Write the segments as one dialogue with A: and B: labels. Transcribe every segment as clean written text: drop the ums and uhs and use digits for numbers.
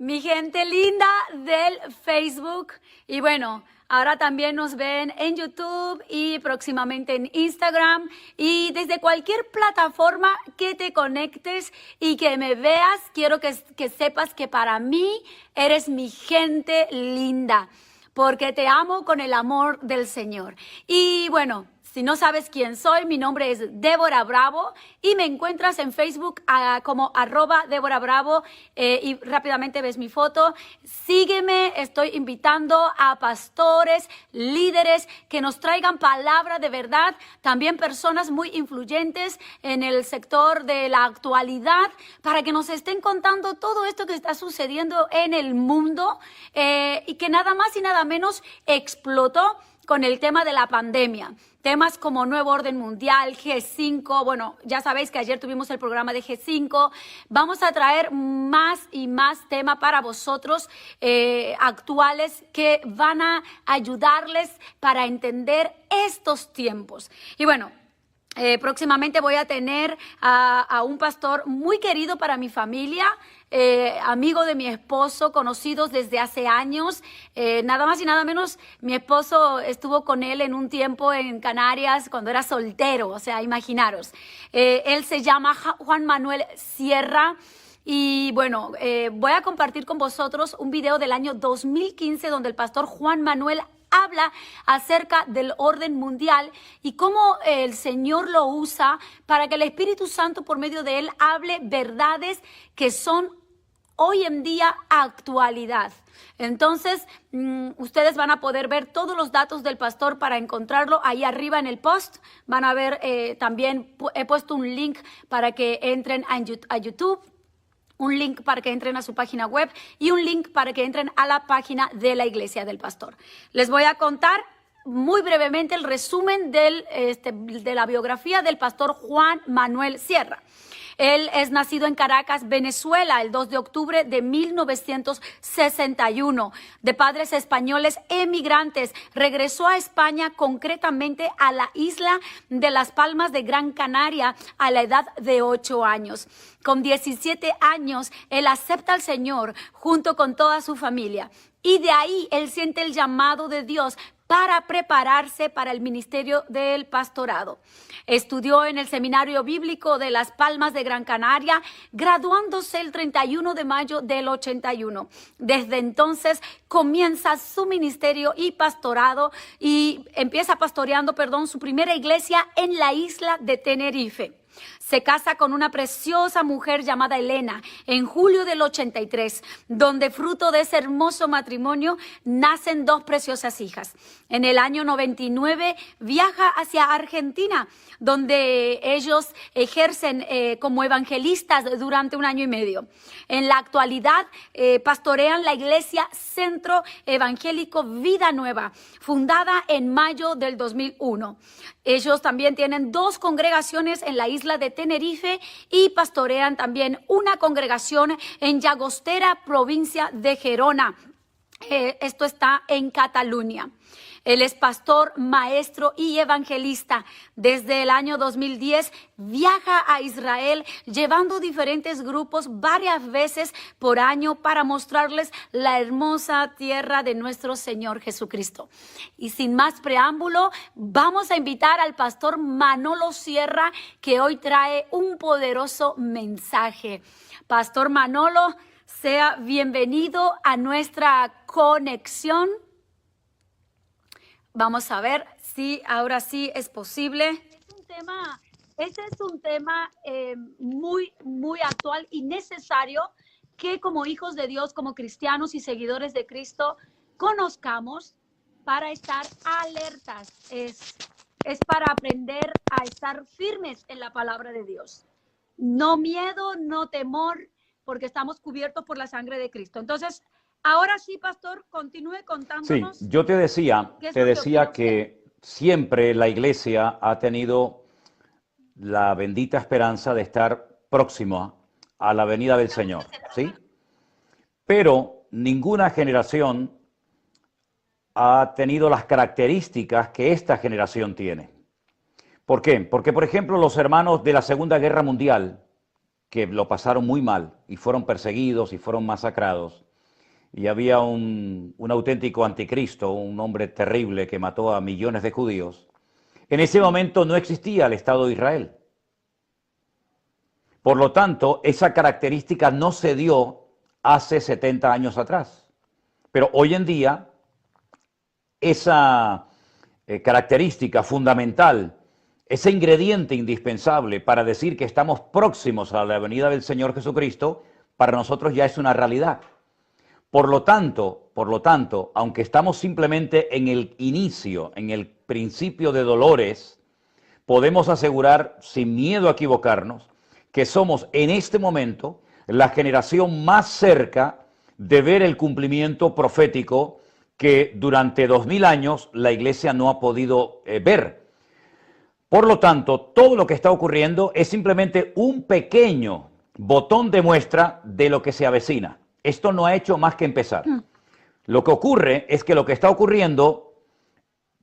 A: Mi gente linda del Facebook. Y bueno, ahora también nos ven en YouTube y próximamente en Instagram. Y desde cualquier plataforma que te conectes y que me veas, quiero que sepas que para mí eres mi gente linda, porque te amo con el amor del Señor. Y bueno, si no sabes quién soy, mi nombre es Débora Bravo y me encuentras en Facebook como @DéboraBravo y rápidamente ves mi foto. Sígueme, estoy invitando a pastores, líderes que nos traigan palabra de verdad, también personas muy influyentes en el sector de la actualidad, para que nos estén contando todo esto que está sucediendo en el mundo y que nada más y nada menos explotó con el tema de la pandemia. Temas como Nuevo Orden Mundial, G5, bueno, ya sabéis que ayer tuvimos el programa de G5. Vamos a traer más y más temas para vosotros actuales que van a ayudarles para entender estos tiempos. Y bueno, próximamente voy a tener a un pastor muy querido para mi familia, amigo de mi esposo, conocidos desde hace años. Nada más y nada menos, mi esposo estuvo con él en un tiempo en Canarias cuando era soltero, o sea, imaginaros. Él se llama Juan Manuel Sierra. Y bueno, voy a compartir con vosotros un video del año 2015 donde el pastor Juan Manuel habla acerca del orden mundial y cómo el Señor lo usa para que el Espíritu Santo por medio de él hable verdades que son hoy en día actualidad. Entonces, ustedes van a poder ver todos los datos del pastor para encontrarlo ahí arriba en el post. Van a ver también, he puesto un link para que entren a YouTube, un link para que entren a su página web y un link para que entren a la página de la Iglesia del Pastor. Les voy a contar muy brevemente el resumen de la biografía del pastor Juan Manuel Sierra. Él es nacido en Caracas, Venezuela, el 2 de octubre de 1961. De padres españoles emigrantes, regresó a España, concretamente a la isla de Las Palmas de Gran Canaria, a la edad de 8 años. Con 17 años, él acepta al Señor junto con toda su familia. Y de ahí él siente el llamado de Dios para prepararse para el ministerio del pastorado. Estudió en el Seminario Bíblico de Las Palmas de Gran Canaria, graduándose el 31 de mayo del 81. Desde entonces comienza su ministerio y pastorado y empieza pastoreando, su primera iglesia en la isla de Tenerife. Se casa con una preciosa mujer llamada Elena en julio del 83, donde fruto de ese hermoso matrimonio nacen 2 preciosas hijas. En el año 99 viaja hacia Argentina, donde ellos ejercen como evangelistas durante 1 año y medio. En la actualidad pastorean la iglesia Centro Evangélico Vida Nueva, fundada en mayo del 2001. Ellos también tienen 2 congregaciones en la isla de Tenerife y pastorean también una congregación en Llagostera, provincia de Gerona. Esto está en Cataluña. Él es pastor, maestro y evangelista. Desde el año 2010 viaja a Israel llevando diferentes grupos varias veces por año para mostrarles la hermosa tierra de nuestro Señor Jesucristo. Y sin más preámbulo, vamos a invitar al pastor Manolo Sierra, que hoy trae un poderoso mensaje. Pastor Manolo, sea bienvenido a nuestra conexión. Vamos a ver si ahora sí es posible. Este es un tema muy, muy actual y necesario que como hijos de Dios, como cristianos y seguidores de Cristo, conozcamos para estar alertas. Es para aprender a estar firmes en la palabra de Dios. No miedo, no temor, porque estamos cubiertos por la sangre de Cristo. Entonces, ahora sí, pastor, continúe contándonos.
B: Sí, yo te decía que siempre la iglesia ha tenido la bendita esperanza de estar próxima a la venida del Señor, ¿sí? Pero ninguna generación ha tenido las características que esta generación tiene. ¿Por qué? Porque, por ejemplo, los hermanos de la Segunda Guerra Mundial que lo pasaron muy mal y fueron perseguidos y fueron masacrados. Y había un auténtico anticristo, un hombre terrible que mató a millones de judíos. En ese momento no existía el Estado de Israel. Por lo tanto, esa característica no se dio hace 70 años atrás. Pero hoy en día, esa característica fundamental, ese ingrediente indispensable para decir que estamos próximos a la venida del Señor Jesucristo, para nosotros ya es una realidad. Por lo tanto, aunque estamos simplemente en el inicio, en el principio de dolores, podemos asegurar, sin miedo a equivocarnos, que somos en este momento la generación más cerca de ver el cumplimiento profético que durante 2000 años la Iglesia no ha podido ver. Por lo tanto, todo lo que está ocurriendo es simplemente un pequeño botón de muestra de lo que se avecina. Esto no ha hecho más que empezar. Lo que ocurre es que lo que está ocurriendo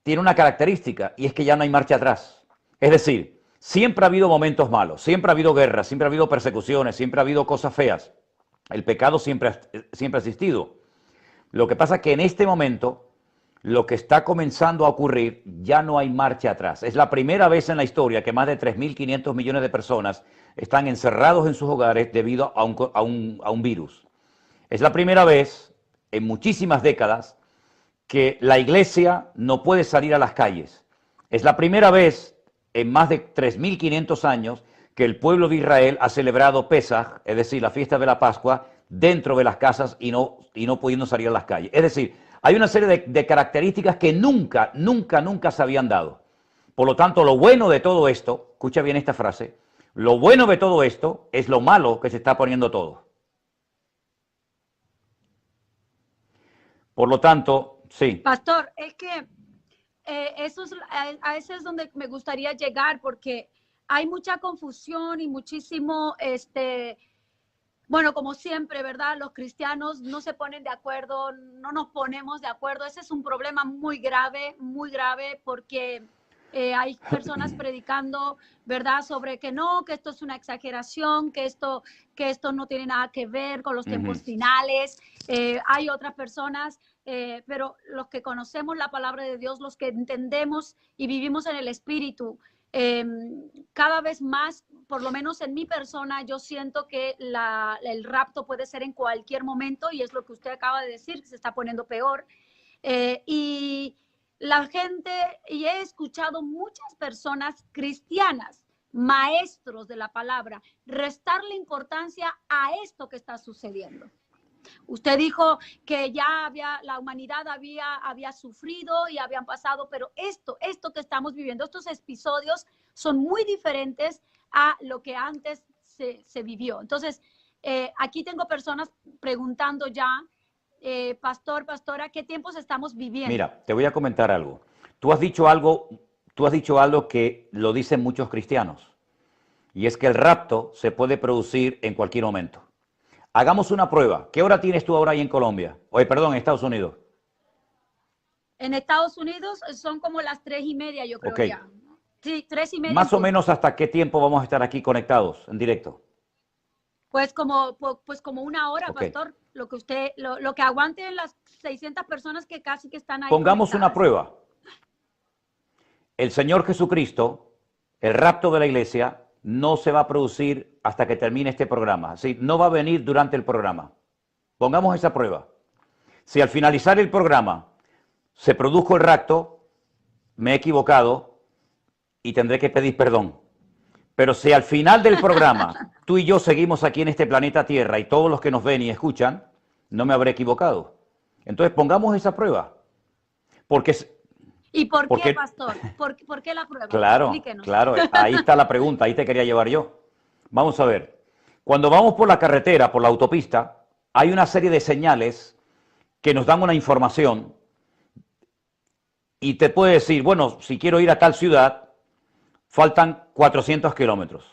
B: tiene una característica y es que ya no hay marcha atrás. Es decir, siempre ha habido momentos malos, siempre ha habido guerras, siempre ha habido persecuciones, siempre ha habido cosas feas. El pecado siempre ha existido. Lo que pasa es que en este momento, lo que está comenzando a ocurrir, ya no hay marcha atrás. Es la primera vez en la historia que más de 3.500 millones de personas están encerrados en sus hogares debido a un virus. Es la primera vez en muchísimas décadas que la Iglesia no puede salir a las calles. Es la primera vez en más de 3.500 años que el pueblo de Israel ha celebrado Pesaj, es decir, la fiesta de la Pascua, dentro de las casas y no pudiendo salir a las calles. Es decir, hay una serie de características que nunca se habían dado. Por lo tanto, lo bueno de todo esto, escucha bien esta frase, lo bueno de todo esto es lo malo que se está poniendo todo. Por lo tanto, sí.
A: Pastor, es que a eso es donde me gustaría llegar, porque hay mucha confusión y muchísimo, bueno, como siempre, ¿verdad? Los cristianos no se ponen de acuerdo, no nos ponemos de acuerdo. Ese es un problema muy grave, porque hay personas predicando, ¿verdad? Sobre que no, que esto es una exageración, que esto no tiene nada que ver con los tiempos finales. Hay otras personas, pero los que conocemos la palabra de Dios, los que entendemos y vivimos en el Espíritu, cada vez más, por lo menos en mi persona, yo siento que el rapto puede ser en cualquier momento, y es lo que usted acaba de decir, que se está poniendo peor. Y la gente, y he escuchado muchas personas cristianas, maestros de la palabra, restarle importancia a esto que está sucediendo. Usted dijo que ya la humanidad había sufrido y habían pasado, pero esto que estamos viviendo, estos episodios son muy diferentes a lo que antes se vivió. Entonces, aquí tengo personas preguntando ya, pastora, ¿qué tiempos estamos viviendo?
B: Mira, te voy a comentar algo. Tú has dicho algo que lo dicen muchos cristianos, y es que el rapto se puede producir en cualquier momento. Hagamos una prueba. ¿Qué hora tienes tú ahora ahí en Colombia? Perdón, en Estados Unidos.
A: En Estados Unidos son como las 3:30, yo creo, ya. Sí, 3:30.
B: Más o menos, ¿hasta qué tiempo vamos a estar aquí conectados en directo?
A: Pues como una hora, pastor. Lo que aguanten las 600 personas que casi que están ahí.
B: Pongamos
A: conectadas.
B: una prueba. El Señor Jesucristo, el rapto de la iglesia, no se va a producir hasta que termine este programa. ¿Sí? No va a venir durante el programa. Pongamos esa prueba. Si al finalizar el programa se produjo el rapto, me he equivocado y tendré que pedir perdón. Pero si al final del programa tú y yo seguimos aquí en este planeta Tierra y todos los que nos ven y escuchan, no me habré equivocado. Entonces pongamos esa prueba.
A: ¿Y por qué, pastor? ¿Por qué la prueba?
B: Claro,
A: Explíquenos.
B: claro, ahí está la pregunta, ahí te quería llevar yo. Vamos a ver, cuando vamos por la carretera, por la autopista, hay una serie de señales que nos dan una información y te puede decir, bueno, si quiero ir a tal ciudad, faltan 400 kilómetros.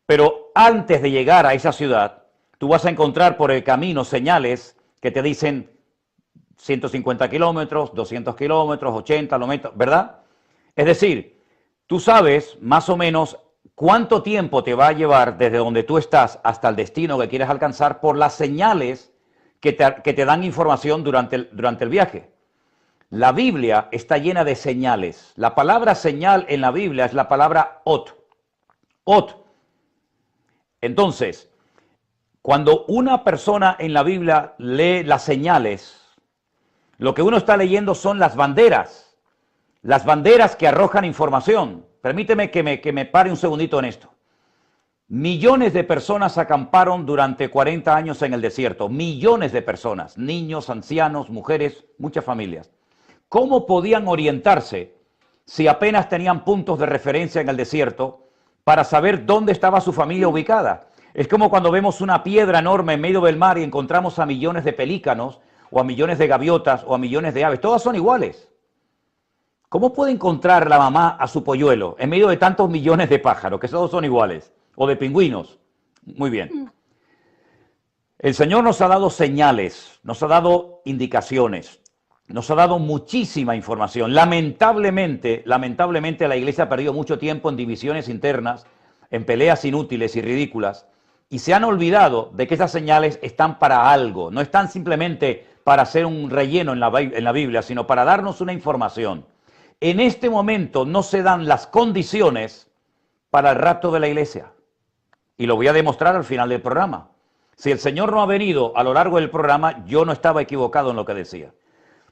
B: Pero antes de llegar a esa ciudad, tú vas a encontrar por el camino señales que te dicen 150 kilómetros, 200 kilómetros, 80 kilómetros, ¿verdad? Es decir, tú sabes más o menos cuánto tiempo te va a llevar desde donde tú estás hasta el destino que quieres alcanzar por las señales que te dan información durante el viaje. La Biblia está llena de señales. La palabra señal en la Biblia es la palabra ot. Ot. Entonces, cuando una persona en la Biblia lee las señales, lo que uno está leyendo son las banderas que arrojan información. Permíteme que me pare un segundito en esto. Millones de personas acamparon durante 40 años en el desierto. Millones de personas, niños, ancianos, mujeres, muchas familias. ¿Cómo podían orientarse si apenas tenían puntos de referencia en el desierto para saber dónde estaba su familia ubicada? Es como cuando vemos una piedra enorme en medio del mar y encontramos a millones de pelícanos, o a millones de gaviotas, o a millones de aves. Todas son iguales. ¿Cómo puede encontrar la mamá a su polluelo en medio de tantos millones de pájaros, que todos son iguales? O de pingüinos. Muy bien. El Señor nos ha dado señales, nos ha dado indicaciones, nos ha dado muchísima información. Lamentablemente la Iglesia ha perdido mucho tiempo en divisiones internas, en peleas inútiles y ridículas, y se han olvidado de que esas señales están para algo, no están simplemente para hacer un relleno en la Biblia, sino para darnos una información. En este momento no se dan las condiciones para el rapto de la iglesia. Y lo voy a demostrar al final del programa. Si el Señor no ha venido a lo largo del programa, yo no estaba equivocado en lo que decía.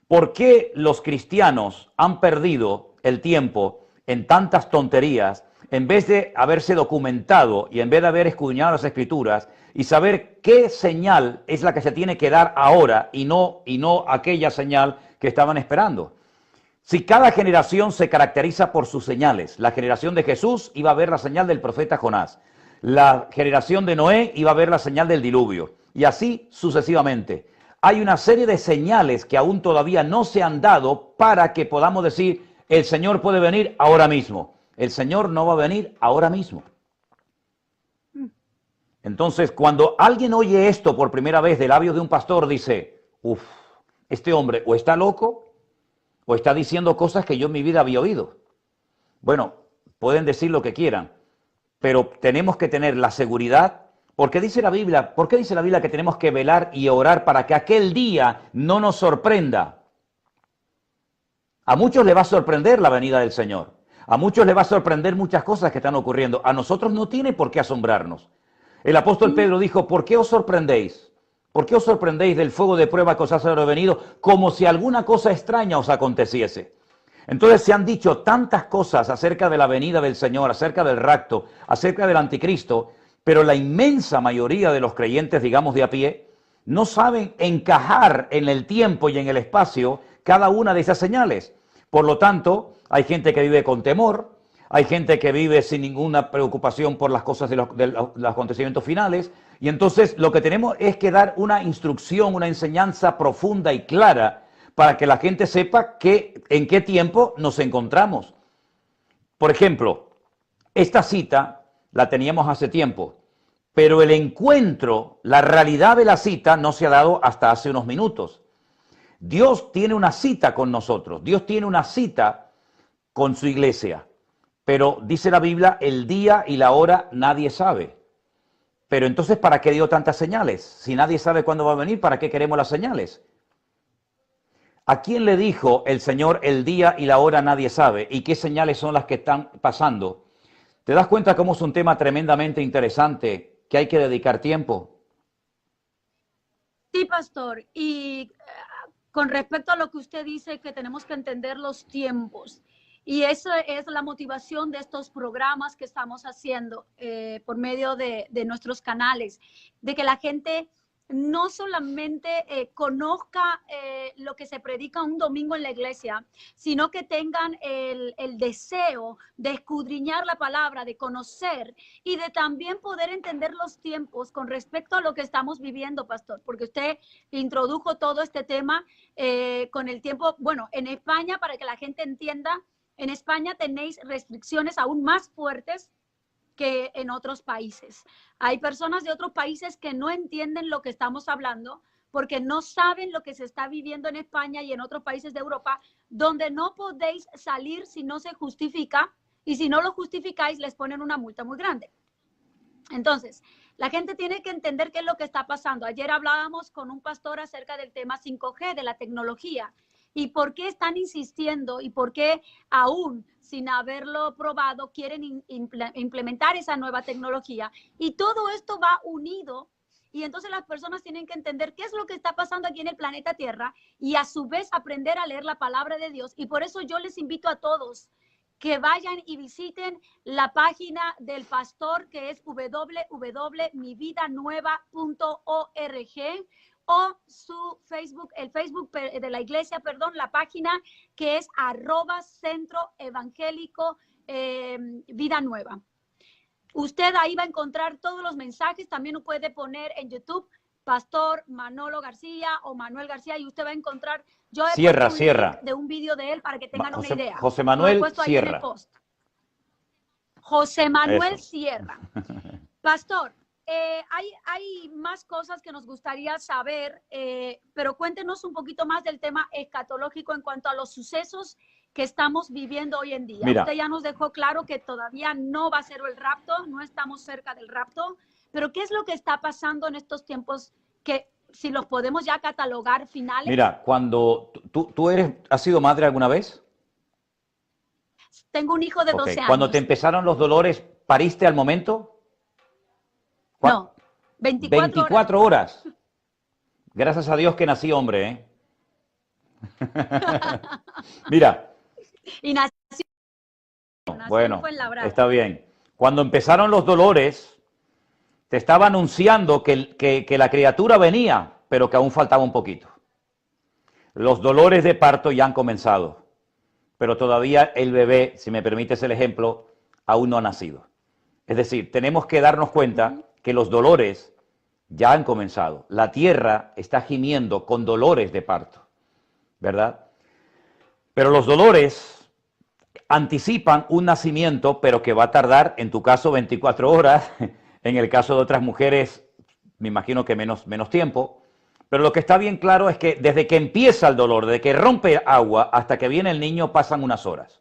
B: ¿Por qué los cristianos han perdido el tiempo en tantas tonterías en vez de haberse documentado y en vez de haber escudriñado las Escrituras y saber qué señal es la que se tiene que dar ahora y no aquella señal que estaban esperando? Si cada generación se caracteriza por sus señales, la generación de Jesús iba a ver la señal del profeta Jonás, la generación de Noé iba a ver la señal del diluvio, y así sucesivamente. Hay una serie de señales que aún todavía no se han dado para que podamos decir, el Señor puede venir ahora mismo. El Señor no va a venir ahora mismo. Entonces, cuando alguien oye esto por primera vez de labios de un pastor, dice, uff, este hombre o está loco o está diciendo cosas que yo en mi vida había oído. Bueno, pueden decir lo que quieran, pero tenemos que tener la seguridad, porque dice la Biblia, ¿por qué dice la Biblia que tenemos que velar y orar para que aquel día no nos sorprenda? A muchos les va a sorprender la venida del Señor. A muchos les va a sorprender muchas cosas que están ocurriendo. A nosotros no tiene por qué asombrarnos. El apóstol Pedro dijo, ¿por qué os sorprendéis? ¿Por qué os sorprendéis del fuego de prueba que os ha sobrevenido como si alguna cosa extraña os aconteciese? Entonces se han dicho tantas cosas acerca de la venida del Señor, acerca del rapto, acerca del anticristo, pero la inmensa mayoría de los creyentes, digamos de a pie, no saben encajar en el tiempo y en el espacio cada una de esas señales. Por lo tanto, hay gente que vive con temor, hay gente que vive sin ninguna preocupación por las cosas de los acontecimientos finales, y entonces lo que tenemos es que dar una instrucción, una enseñanza profunda y clara para que la gente sepa en qué tiempo nos encontramos. Por ejemplo, esta cita la teníamos hace tiempo, pero el encuentro, la realidad de la cita no se ha dado hasta hace unos minutos. Dios tiene una cita con nosotros, Dios tiene una cita con su iglesia, pero dice la Biblia, el día y la hora nadie sabe. Pero entonces, ¿para qué dio tantas señales? Si nadie sabe cuándo va a venir, ¿para qué queremos las señales? ¿A quién le dijo el Señor el día y la hora nadie sabe? ¿Y qué señales son las que están pasando? ¿Te das cuenta cómo es un tema tremendamente interesante que hay que dedicar tiempo?
A: Sí, pastor. Y con respecto a lo que usted dice, que tenemos que entender los tiempos. Y esa es la motivación de estos programas que estamos haciendo por medio de nuestros canales, de que la gente no solamente conozca lo que se predica un domingo en la iglesia, sino que tengan el deseo de escudriñar la palabra, de conocer y de también poder entender los tiempos con respecto a lo que estamos viviendo, pastor, porque usted introdujo todo este tema con el tiempo. Bueno, en España, para que la gente entienda, en España tenéis restricciones aún más fuertes que en otros países. Hay personas de otros países que no entienden lo que estamos hablando porque no saben lo que se está viviendo en España y en otros países de Europa, donde no podéis salir si no se justifica y si no lo justificáis, les ponen una multa muy grande. Entonces, la gente tiene que entender qué es lo que está pasando. Ayer hablábamos con un pastor acerca del tema 5G, de la tecnología, y por qué están insistiendo y por qué aún sin haberlo probado quieren implementar esa nueva tecnología. Y todo esto va unido, y entonces las personas tienen que entender qué es lo que está pasando aquí en el planeta Tierra y a su vez aprender a leer la palabra de Dios. Y por eso yo les invito a todos que vayan y visiten la página del pastor, que es www.mividanueva.org, o su Facebook, el Facebook de la iglesia, perdón, la página que es @Centro Evangélico Vida Nueva. Usted ahí va a encontrar todos los mensajes. También puede poner en YouTube Pastor Manolo García o Manuel García, y usted va a encontrar, yo he puesto un link de un video de él para que tengan una idea.
B: José Manuel
A: lo he puesto ahí en el post. José Manuel
B: Eso.
A: Sierra. Pastor, hay más cosas que nos gustaría saber, pero cuéntenos un poquito más del tema escatológico en cuanto a los sucesos que estamos viviendo hoy en día.
B: Mira,
A: usted ya nos dejó claro que todavía no va a ser el rapto, no estamos cerca del rapto, pero ¿qué es lo que está pasando en estos tiempos que, si los podemos ya catalogar, finales?
B: Mira, cuando tú ¿has sido madre alguna vez?
A: Tengo un hijo de 12 años.
B: Cuando te empezaron los dolores, ¿pariste al momento?
A: No,
B: 24 horas. Gracias a Dios que nací hombre, ¿eh? Mira.
A: Y nació
B: bueno, está bien. Cuando empezaron los dolores, te estaba anunciando que la criatura venía, pero que aún faltaba un poquito. Los dolores de parto ya han comenzado, pero todavía el bebé, si me permites el ejemplo, aún no ha nacido. Es decir, tenemos que darnos cuenta que los dolores ya han comenzado. La tierra está gimiendo con dolores de parto, ¿verdad? Pero los dolores anticipan un nacimiento, pero que va a tardar, en tu caso, 24 horas, en el caso de otras mujeres, me imagino que menos tiempo. Pero lo que está bien claro es que desde que empieza el dolor, desde que rompe agua hasta que viene el niño, pasan unas horas.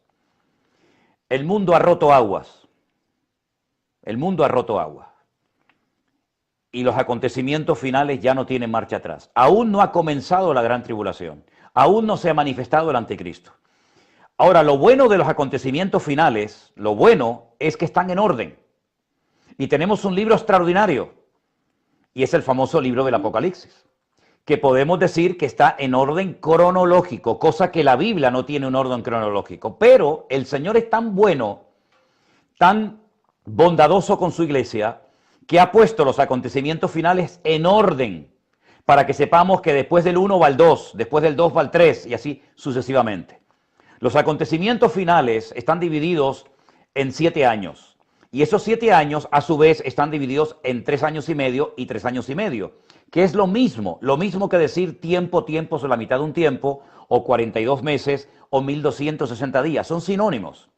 B: El mundo ha roto aguas. El mundo ha roto aguas. Y los acontecimientos finales ya no tienen marcha atrás. Aún no ha comenzado la gran tribulación. Aún no se ha manifestado el anticristo. Ahora, lo bueno de los acontecimientos finales, lo bueno es que están en orden. Y tenemos un libro extraordinario, y es el famoso libro del Apocalipsis, que podemos decir que está en orden cronológico, cosa que la Biblia no tiene un orden cronológico. Pero el Señor es tan bueno, tan bondadoso con su iglesia, que ha puesto los acontecimientos finales en orden, para que sepamos que después del 1 va el 2, después del 2 va el 3, y así sucesivamente. Los acontecimientos finales están divididos en 7 años. Y esos 7 años, a su vez, están divididos en 3 años y medio y 3 años y medio. Que es lo mismo que decir tiempo sobre la mitad de un tiempo, o 42 meses, o 1260 días. Son sinónimos.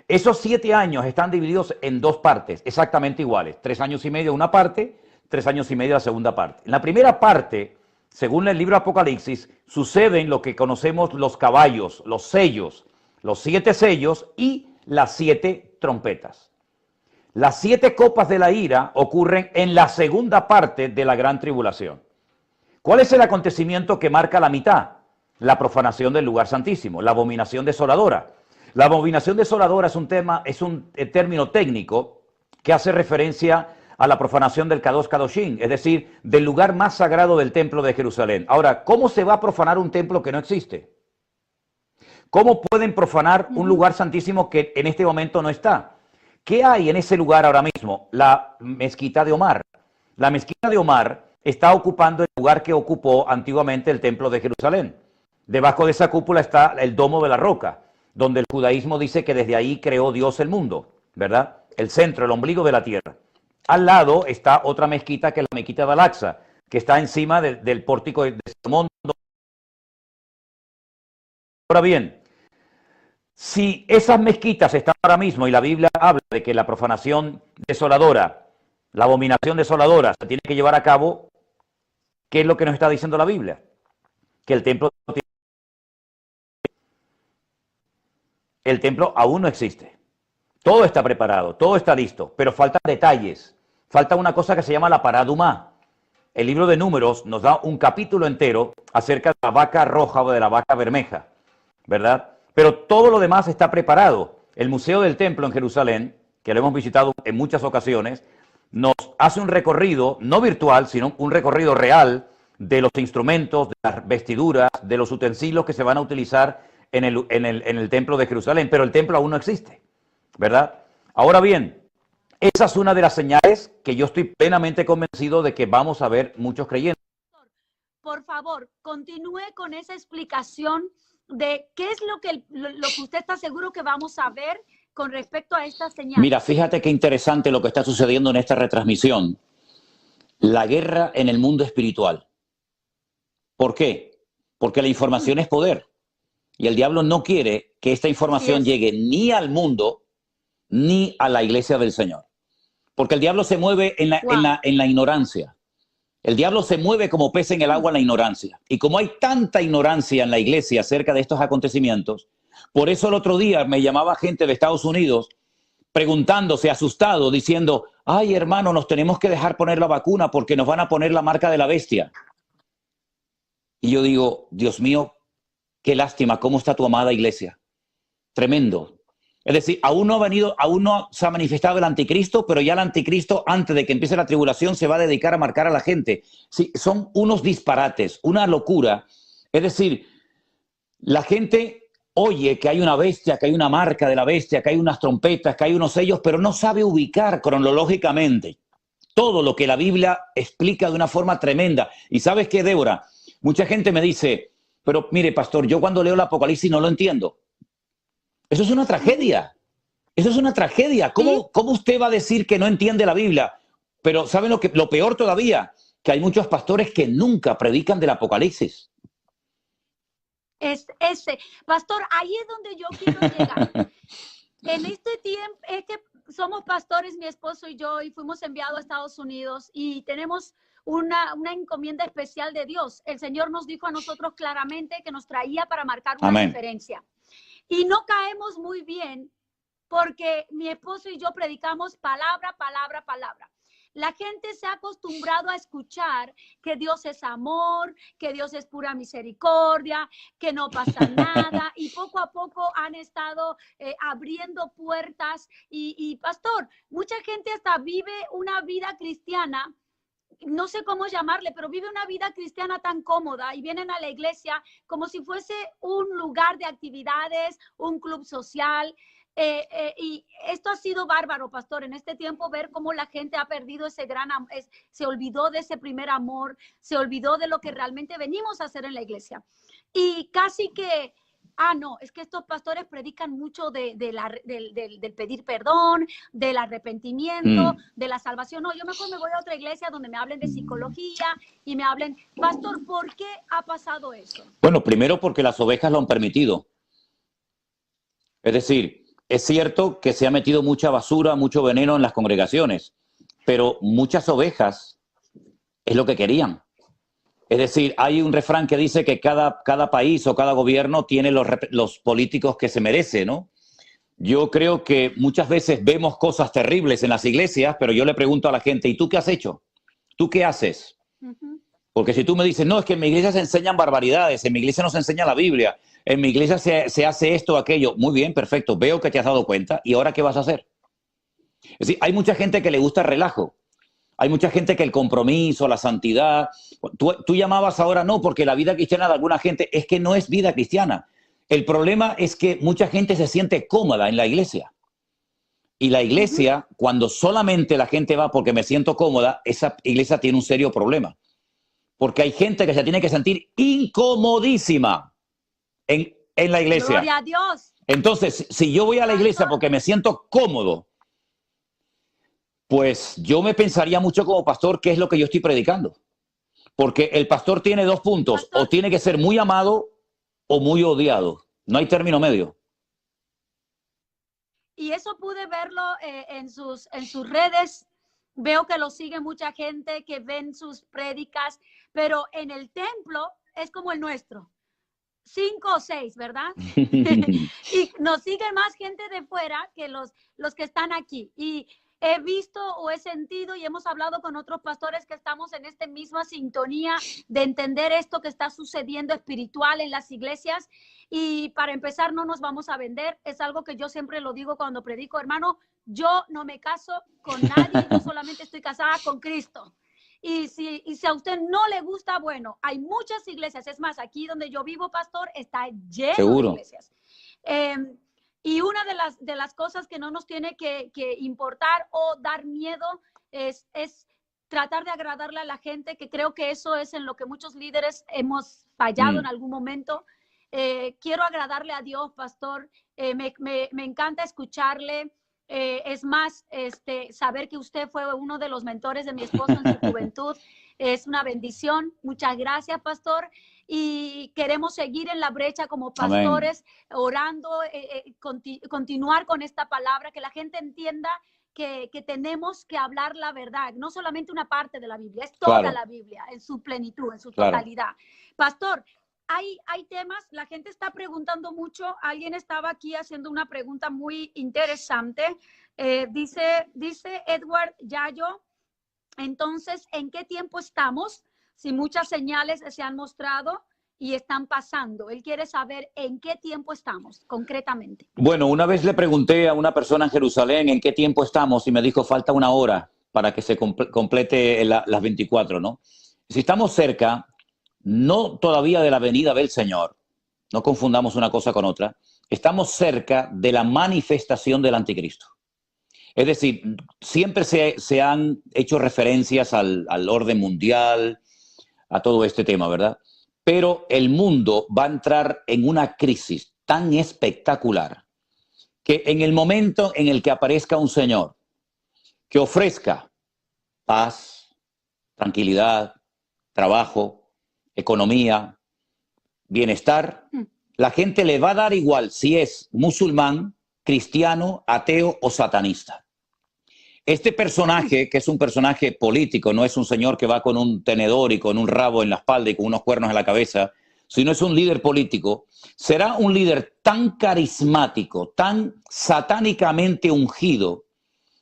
B: Esos 7 años están divididos en 2 partes, exactamente iguales. 3 años y medio una parte, 3 años y medio la segunda parte. En la primera parte, según el libro Apocalipsis, suceden lo que conocemos los caballos, los sellos, los 7 sellos y las 7 trompetas. Las 7 copas de la ira ocurren en la segunda parte de la gran tribulación. ¿Cuál es el acontecimiento que marca la mitad? La profanación del lugar santísimo, la abominación desoladora. La abominación desoladora es un término técnico que hace referencia a la profanación del Kadosh Kadoshim, es decir, del lugar más sagrado del templo de Jerusalén. Ahora, ¿cómo se va a profanar un templo que no existe? ¿Cómo pueden profanar un lugar santísimo que en este momento no está? ¿Qué hay en ese lugar ahora mismo? La mezquita de Omar. La mezquita de Omar está ocupando el lugar que ocupó antiguamente el templo de Jerusalén. Debajo de esa cúpula está el domo de la roca, donde el judaísmo dice que desde ahí creó Dios el mundo, ¿verdad? El centro, el ombligo de la tierra. Al lado está otra mezquita, que es la mezquita de Al-Aqsa, que está encima del pórtico de Salomón. Ahora bien, si esas mezquitas están ahora mismo, y la Biblia habla de que la profanación desoladora, la abominación desoladora se tiene que llevar a cabo, ¿qué es lo que nos está diciendo la Biblia? Que el templo aún no existe. Todo está preparado, todo está listo, pero faltan detalles. Falta una cosa que se llama la paraduma. El libro de Números nos da un capítulo entero acerca de la vaca roja o de la vaca bermeja, ¿verdad? Pero todo lo demás está preparado. El Museo del Templo en Jerusalén, que lo hemos visitado en muchas ocasiones, nos hace un recorrido, no virtual, sino un recorrido real de los instrumentos, de las vestiduras, de los utensilios que se van a utilizar en el Templo de Jerusalén. Pero el templo aún no existe, ¿verdad? Ahora bien, esa es una de las señales que yo estoy plenamente convencido de que vamos a ver muchos creyentes.
A: Por favor, continúe con esa explicación de qué es lo que usted está seguro que vamos a ver con respecto a esta señal.
B: Mira, fíjate qué interesante lo que está sucediendo en esta retransmisión. La guerra en el mundo espiritual. ¿Por qué? Porque la información es poder. Y el diablo no quiere que esta información llegue ni al mundo ni a la iglesia del Señor. Porque el diablo se mueve en la ignorancia. El diablo se mueve como pez en el agua en la ignorancia. Y como hay tanta ignorancia en la iglesia acerca de estos acontecimientos, por eso el otro día me llamaba gente de Estados Unidos preguntándose, asustado, diciendo, ay hermano, nos tenemos que dejar poner la vacuna porque nos van a poner la marca de la bestia. Y yo digo, Dios mío, qué lástima, ¿cómo está tu amada iglesia? Tremendo. Es decir, aún no se ha manifestado el anticristo, pero ya el anticristo, antes de que empiece la tribulación, se va a dedicar a marcar a la gente. Sí, son unos disparates, una locura. Es decir, la gente oye que hay una bestia, que hay una marca de la bestia, que hay unas trompetas, que hay unos sellos, pero no sabe ubicar cronológicamente todo lo que la Biblia explica de una forma tremenda. Y ¿sabes qué, Débora? Mucha gente me dice, pero mire, pastor, yo cuando leo el Apocalipsis no lo entiendo. Eso es una tragedia. Eso es una tragedia. ¿Cómo usted va a decir que no entiende la Biblia? Pero ¿saben lo peor todavía? Que hay muchos pastores que nunca predican del Apocalipsis.
A: Pastor, ahí es donde yo quiero llegar. En este tiempo, es que somos pastores, mi esposo y yo, y fuimos enviados a Estados Unidos y tenemos una encomienda especial de Dios. El Señor nos dijo a nosotros claramente que nos traía para marcar una diferencia. Y no caemos muy bien porque mi esposo y yo predicamos palabra, palabra, palabra. La gente se ha acostumbrado a escuchar que Dios es amor, que Dios es pura misericordia, que no pasa nada, y poco a poco han estado abriendo puertas. Y pastor, mucha gente hasta vive una vida cristiana, no sé cómo llamarle, pero vive una vida cristiana tan cómoda y vienen a la iglesia como si fuese un lugar de actividades, un club social. Y esto ha sido bárbaro, pastor, en este tiempo ver cómo la gente ha perdido ese gran amor, se olvidó de ese primer amor, se olvidó de lo que realmente venimos a hacer en la iglesia. Y casi que, no, es que estos pastores predican mucho del pedir perdón, del arrepentimiento, de la salvación. No, yo mejor me voy a otra iglesia donde me hablen de psicología y me hablen. Pastor, ¿por qué ha pasado eso?
B: Bueno, primero porque las ovejas lo han permitido. Es decir, es cierto que se ha metido mucha basura, mucho veneno en las congregaciones, pero muchas ovejas es lo que querían. Es decir, hay un refrán que dice que cada país o cada gobierno tiene los políticos que se merece, ¿no? Yo creo que muchas veces vemos cosas terribles en las iglesias, pero yo le pregunto a la gente, ¿y tú qué has hecho? ¿Tú qué haces? Porque si tú me dices, no, es que en mi iglesia se enseñan barbaridades, en mi iglesia no se enseña la Biblia, en mi iglesia se hace esto o aquello. Muy bien, perfecto, veo que te has dado cuenta. ¿Y ahora qué vas a hacer? Es decir, hay mucha gente que le gusta el relajo. Hay mucha gente que el compromiso, la santidad... Tú llamabas ahora, no, porque la vida cristiana de alguna gente es que no es vida cristiana. El problema es que mucha gente se siente cómoda en la iglesia. Y la iglesia, cuando solamente la gente va porque me siento cómoda, esa iglesia tiene un serio problema. Porque hay gente que se tiene que sentir incomodísima en la iglesia.
A: Gloria a Dios.
B: Entonces, si yo voy a la iglesia porque me siento cómodo, pues yo me pensaría mucho como pastor qué es lo que yo estoy predicando. Porque el pastor tiene dos puntos, o tiene que ser muy amado o muy odiado. No hay término medio.
A: Y eso pude verlo en sus redes. Veo que lo sigue mucha gente, que ven sus prédicas, pero en el templo es como el nuestro. 5 o 6, ¿verdad? Y nos sigue más gente de fuera que los que están aquí. Y he visto o he sentido y hemos hablado con otros pastores que estamos en esta misma sintonía de entender esto que está sucediendo espiritual en las iglesias. Y para empezar, no nos vamos a vender. Es algo que yo siempre lo digo cuando predico, hermano, yo no me caso con nadie, yo solamente estoy casada con Cristo. Y si a usted no le gusta, bueno, hay muchas iglesias. Es más, aquí donde yo vivo, pastor, está lleno
B: Seguro.
A: de iglesias. Y una de las cosas que no nos tiene que importar o dar miedo es tratar de agradarle a la gente, que creo que eso es en lo que muchos líderes hemos fallado en algún momento. Quiero agradarle a Dios, pastor. Me encanta escucharle. Es más, saber que usted fue uno de los mentores de mi esposo en su juventud es una bendición. Muchas gracias, pastor. Y queremos seguir en la brecha como pastores, amén, orando, continuar con esta palabra, que la gente entienda que tenemos que hablar la verdad, no solamente una parte de la Biblia, es toda la Biblia en su plenitud, en su totalidad. Pastor, hay temas, la gente está preguntando mucho, alguien estaba aquí haciendo una pregunta muy interesante, dice Edward Yayo, entonces, ¿en qué tiempo estamos? Si muchas señales se han mostrado y están pasando. Él quiere saber en qué tiempo estamos, concretamente.
B: Bueno, una vez le pregunté a una persona en Jerusalén en qué tiempo estamos y me dijo, falta una hora para que se complete las 24, ¿no? Si estamos cerca, no todavía de la venida del Señor, no confundamos una cosa con otra, estamos cerca de la manifestación del anticristo. Es decir, siempre se han hecho referencias al orden mundial, a todo este tema, ¿verdad? Pero el mundo va a entrar en una crisis tan espectacular que en el momento en el que aparezca un Señor que ofrezca paz, tranquilidad, trabajo, economía, bienestar, la gente le va a dar igual si es musulmán, cristiano, ateo o satanista. Este personaje, que es un personaje político, no es un señor que va con un tenedor y con un rabo en la espalda y con unos cuernos en la cabeza, sino es un líder político, será un líder tan carismático, tan satánicamente ungido,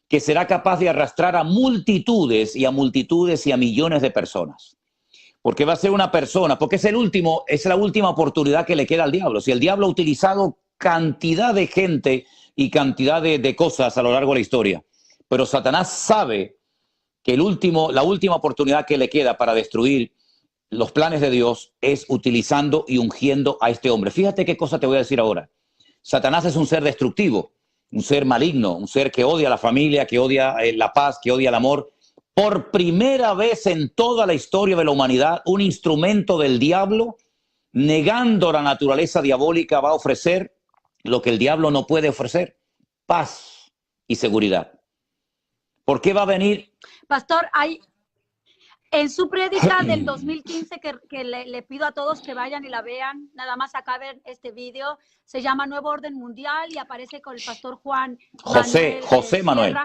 B: que será capaz de arrastrar a multitudes y a millones de personas. Porque va a ser una persona, porque es la última oportunidad que le queda al diablo. Si el diablo ha utilizado cantidad de gente y cantidad de cosas a lo largo de la historia, pero Satanás sabe que la última oportunidad que le queda para destruir los planes de Dios es utilizando y ungiendo a este hombre. Fíjate qué cosa te voy a decir ahora. Satanás es un ser destructivo, un ser maligno, un ser que odia a la familia, que odia la paz, que odia el amor. Por primera vez en toda la historia de la humanidad, un instrumento del diablo, negando la naturaleza diabólica, va a ofrecer lo que el diablo no puede ofrecer: paz y seguridad. ¿Por qué va a venir?
A: Pastor, hay en su prédica del 2015 que le pido a todos que vayan y la vean, nada más acá ver este video, se llama Nuevo Orden Mundial y aparece con el pastor Juan
B: José Manuel.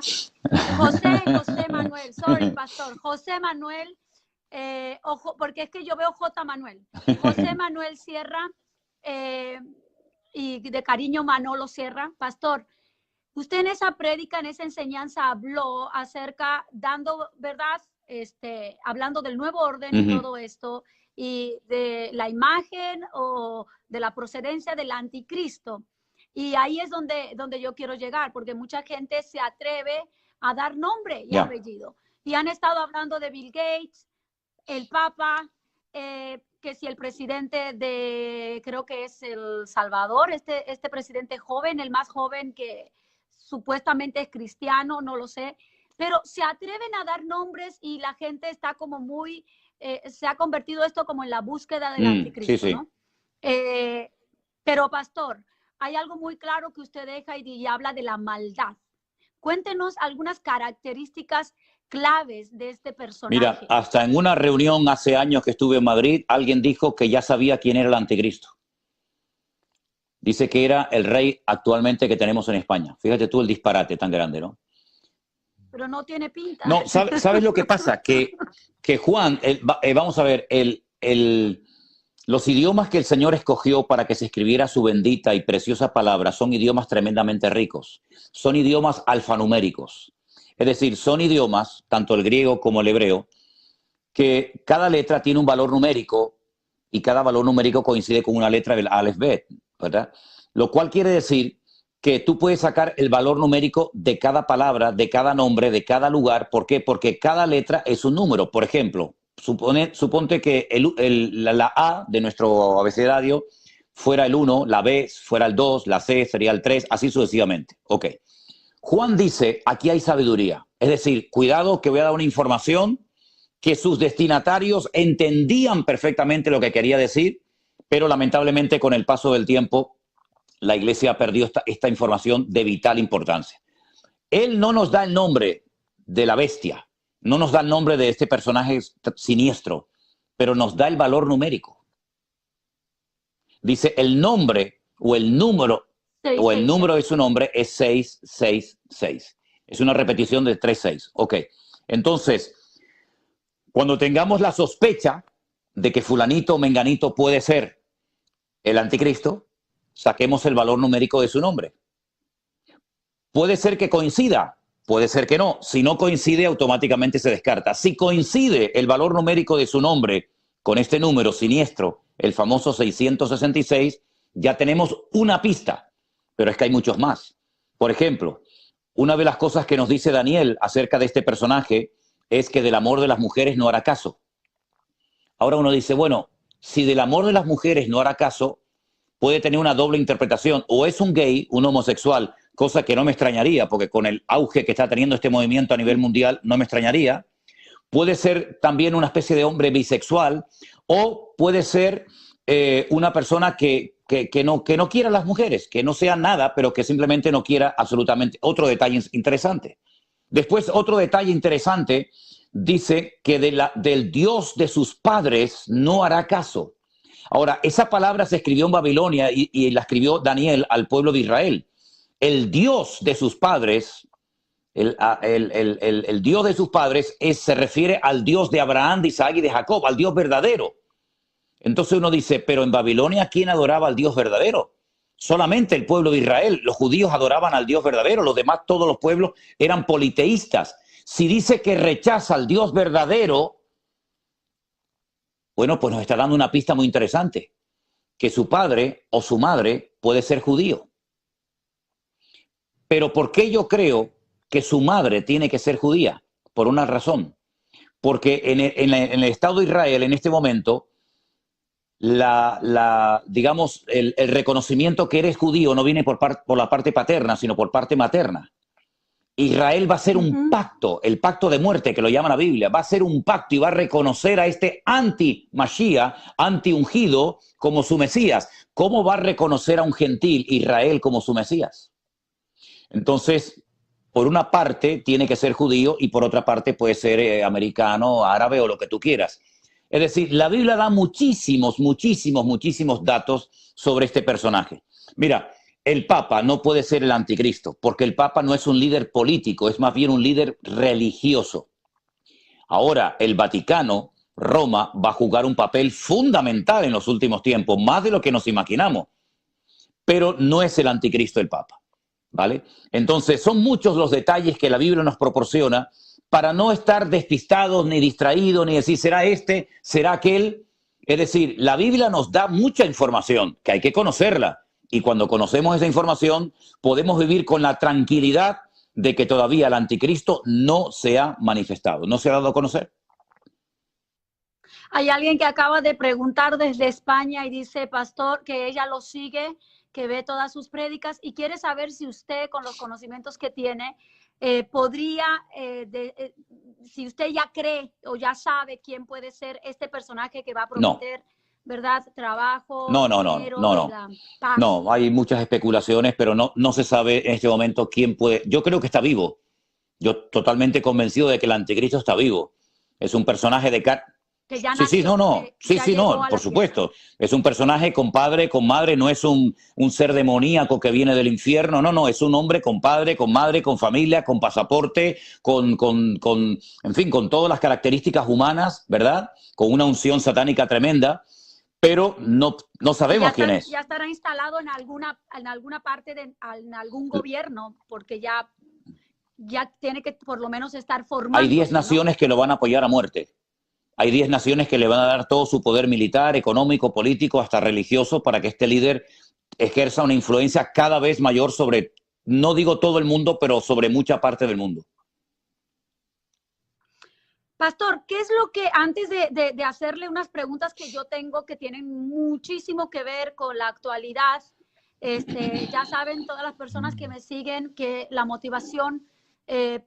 A: José Manuel, sorry, pastor, José Manuel, porque es que yo veo J. Manuel. José Manuel Sierra y de cariño Manolo Sierra. Pastor, usted en esa prédica, en esa enseñanza habló acerca, dando, ¿verdad? Hablando del nuevo orden y todo esto, y de la imagen o de la procedencia del anticristo. Y ahí es donde yo quiero llegar, porque mucha gente se atreve a dar nombre y apellido. Y han estado hablando de Bill Gates, el Papa, que si el presidente de, creo que es El Salvador, este presidente joven, el más joven que supuestamente es cristiano, no lo sé, pero se atreven a dar nombres y la gente está como muy, se ha convertido esto como en la búsqueda del anticristo, ¿no? Pero pastor, hay algo muy claro que usted deja y habla de la maldad. Cuéntenos algunas características claves de este personaje.
B: Mira, hasta en una reunión hace años que estuve en Madrid, alguien dijo que ya sabía quién era el anticristo. Dice que era el rey actualmente que tenemos en España. Fíjate tú el disparate tan grande, ¿no?
A: Pero no tiene pinta.
B: No, ¿sabes lo que pasa? Que Juan, vamos a ver, Los idiomas que el Señor escogió para que se escribiera su bendita y preciosa palabra son idiomas tremendamente ricos. Son idiomas alfanuméricos. Es decir, son idiomas, tanto el griego como el hebreo, que cada letra tiene un valor numérico y cada valor numérico coincide con una letra del Aleph Bet, ¿verdad? Lo cual quiere decir que tú puedes sacar el valor numérico de cada palabra, de cada nombre, de cada lugar. ¿Por qué? Porque cada letra es un número. Por ejemplo, suponte que la A de nuestro abecedario fuera el 1, la B fuera el 2, la C sería el 3, así sucesivamente. Ok. Juan dice, aquí hay sabiduría. Es decir, cuidado que voy a dar una información que sus destinatarios entendían perfectamente lo que quería decir, pero lamentablemente con el paso del tiempo la Iglesia perdió esta información de vital importancia. Él no nos da el nombre de la bestia, no nos da el nombre de este personaje siniestro, pero nos da el valor numérico. Dice el nombre o el número de su nombre es 666. Es una repetición de 36. Ok, entonces, cuando tengamos la sospecha de que fulanito o menganito puede ser el anticristo, saquemos el valor numérico de su nombre. Puede ser que coincida, puede ser que no. Si no coincide, automáticamente se descarta. Si coincide el valor numérico de su nombre con este número siniestro, el famoso 666, ya tenemos una pista, pero es que hay muchos más. Por ejemplo, una de las cosas que nos dice Daniel acerca de este personaje es que del amor de las mujeres no hará caso. Ahora uno dice, bueno, si del amor de las mujeres no hará caso, puede tener una doble interpretación. O es un gay, un homosexual, cosa que no me extrañaría, porque con el auge que está teniendo este movimiento a nivel mundial, no me extrañaría. Puede ser también una especie de hombre bisexual, o puede ser una persona que no quiera a las mujeres, que no sea nada, pero que simplemente no quiera absolutamente. Otro detalle interesante. Después, otro detalle interesante, dice que del Dios de sus padres no hará caso. Ahora, esa palabra se escribió en Babilonia y la escribió Daniel al pueblo de Israel. El Dios de sus padres, el Dios de sus padres se refiere al Dios de Abraham, de Isaac y de Jacob, al Dios verdadero. Entonces uno dice, pero en Babilonia, ¿quién adoraba al Dios verdadero? Solamente el pueblo de Israel. Los judíos adoraban al Dios verdadero, los demás, todos los pueblos eran politeístas. Si dice que rechaza al Dios verdadero, bueno, pues nos está dando una pista muy interesante, que su padre o su madre puede ser judío. Pero ¿por qué yo creo que su madre tiene que ser judía? Por una razón. Porque en el Estado de Israel, en este momento, digamos, el reconocimiento que eres judío no viene por la parte paterna, sino por parte materna. Israel va a hacer un pacto, el pacto de muerte, que lo llama la Biblia, va a hacer un pacto y va a reconocer a este anti-Mashiach, anti-ungido, como su Mesías. ¿Cómo va a reconocer a un gentil Israel como su Mesías? Entonces, por una parte tiene que ser judío y por otra parte puede ser americano, árabe o lo que tú quieras. Es decir, la Biblia da muchísimos datos sobre este personaje. Mira, el Papa no puede ser el anticristo, porque el Papa no es un líder político, es más bien un líder religioso. Ahora, el Vaticano, Roma, va a jugar un papel fundamental en los últimos tiempos, más de lo que nos imaginamos, pero no es el anticristo el Papa, ¿vale? Entonces, son muchos los detalles que la Biblia nos proporciona para no estar despistados ni distraídos, ni decir, ¿será este? ¿Será aquel? Es decir, la Biblia nos da mucha información, que hay que conocerla. Y cuando conocemos esa información, podemos vivir con la tranquilidad de que todavía el anticristo no se ha manifestado, no se ha dado a conocer.
A: Hay alguien que acaba de preguntar desde España y dice, pastor, que ella lo sigue, que ve todas sus prédicas y quiere saber si usted, con los conocimientos que tiene, podría, si usted ya cree o ya sabe quién puede ser este personaje que va a prometer... No. ¿Verdad? Trabajo, dinero, paz.
B: No, hay muchas especulaciones, pero no se sabe en este momento quién puede. Yo creo que está vivo. Yo totalmente convencido de que el anticristo está vivo. Es un personaje de
A: que ya nació,
B: por supuesto. Es un personaje con padre, con madre, no es un ser demoníaco que viene del infierno, no, es un hombre con padre, con madre, con familia, con pasaporte, en fin, con todas las características humanas, ¿verdad? Con una unción satánica tremenda. pero no sabemos quién es.
A: Ya estará instalado en alguna parte, en algún gobierno, porque ya tiene que por lo menos estar formando.
B: Hay 10 naciones, ¿no?, que lo van a apoyar a muerte. Hay 10 naciones que le van a dar todo su poder militar, económico, político, hasta religioso, para que este líder ejerza una influencia cada vez mayor sobre, no digo todo el mundo, pero sobre mucha parte del mundo.
A: Pastor, ¿qué es lo que, antes de hacerle unas preguntas que yo tengo que tienen muchísimo que ver con la actualidad, ya saben todas las personas que me siguen que la motivación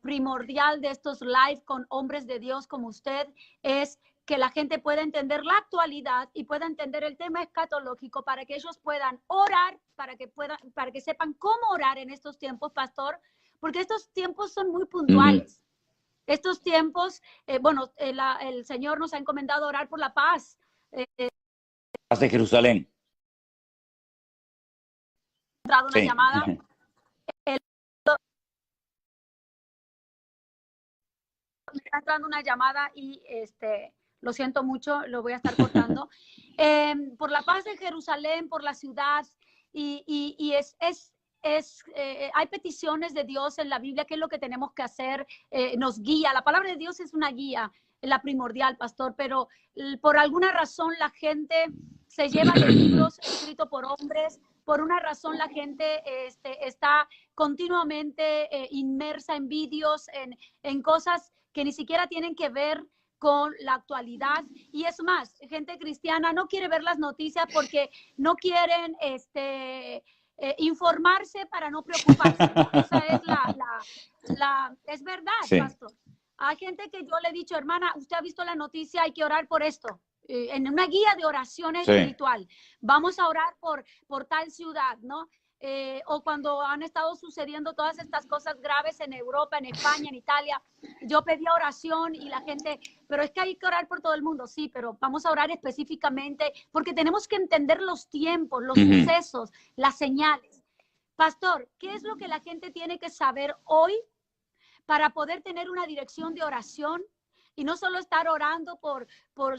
A: primordial de estos live con hombres de Dios como usted es que la gente pueda entender la actualidad y pueda entender el tema escatológico para que ellos puedan orar, para que sepan cómo orar en estos tiempos, pastor, porque estos tiempos son muy puntuales. Estos tiempos, el Señor nos ha encomendado orar por la paz.
B: Paz de Jerusalén.
A: Entrado una llamada. Me está entrando una llamada y lo siento mucho, lo voy a estar cortando. Por la paz de Jerusalén, por la ciudad, y hay peticiones de Dios en la Biblia, qué es lo que tenemos que hacer, nos guía. La palabra de Dios es una guía, la primordial, pastor, pero por alguna razón la gente se lleva de libros escritos por hombres. Por una razón la gente está continuamente inmersa en vídeos, en cosas que ni siquiera tienen que ver con la actualidad. Y es más, gente cristiana no quiere ver las noticias porque no quieren informarse para no preocuparse, ¿no? Esa es es verdad, sí, pastor. Hay gente que yo le he dicho, hermana, usted ha visto la noticia, hay que orar por esto. En una guía de oración espiritual. Vamos a orar por tal ciudad, ¿no? O cuando han estado sucediendo todas estas cosas graves en Europa, en España, en Italia, yo pedía oración y la gente, pero es que hay que orar por todo el mundo, sí, pero vamos a orar específicamente porque tenemos que entender los tiempos, los sucesos, las señales. Pastor, ¿qué es lo que la gente tiene que saber hoy para poder tener una dirección de oración? Y no solo estar orando por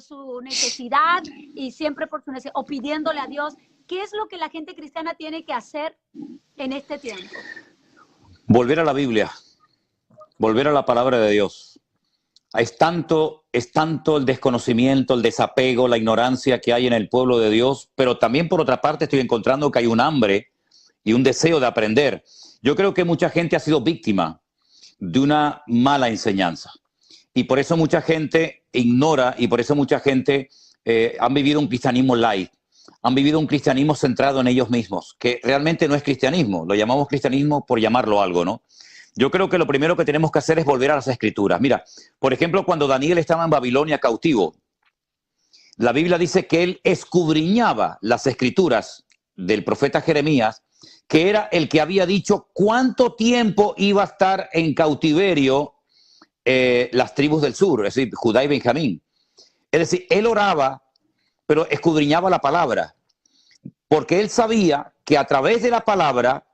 A: su necesidad y siempre por su necesidad, o pidiéndole a Dios. ¿Qué es lo que la gente cristiana tiene que hacer en este tiempo?
B: Volver a la Biblia, volver a la palabra de Dios. Es tanto el desconocimiento, el desapego, la ignorancia que hay en el pueblo de Dios, pero también por otra parte estoy encontrando que hay un hambre y un deseo de aprender. Yo creo que mucha gente ha sido víctima de una mala enseñanza. Y por eso mucha gente ignora y por eso mucha gente han vivido un cristianismo light, han vivido un cristianismo centrado en ellos mismos, que realmente no es cristianismo, lo llamamos cristianismo por llamarlo algo, ¿no? Yo creo que lo primero que tenemos que hacer es volver a las Escrituras. Mira, por ejemplo, cuando Daniel estaba en Babilonia cautivo, la Biblia dice que él escudriñaba las Escrituras del profeta Jeremías, que era el que había dicho cuánto tiempo iba a estar en cautiverio las tribus del sur, es decir, Judá y Benjamín. Es decir, él oraba, pero escudriñaba la palabra, porque él sabía que a través de la palabra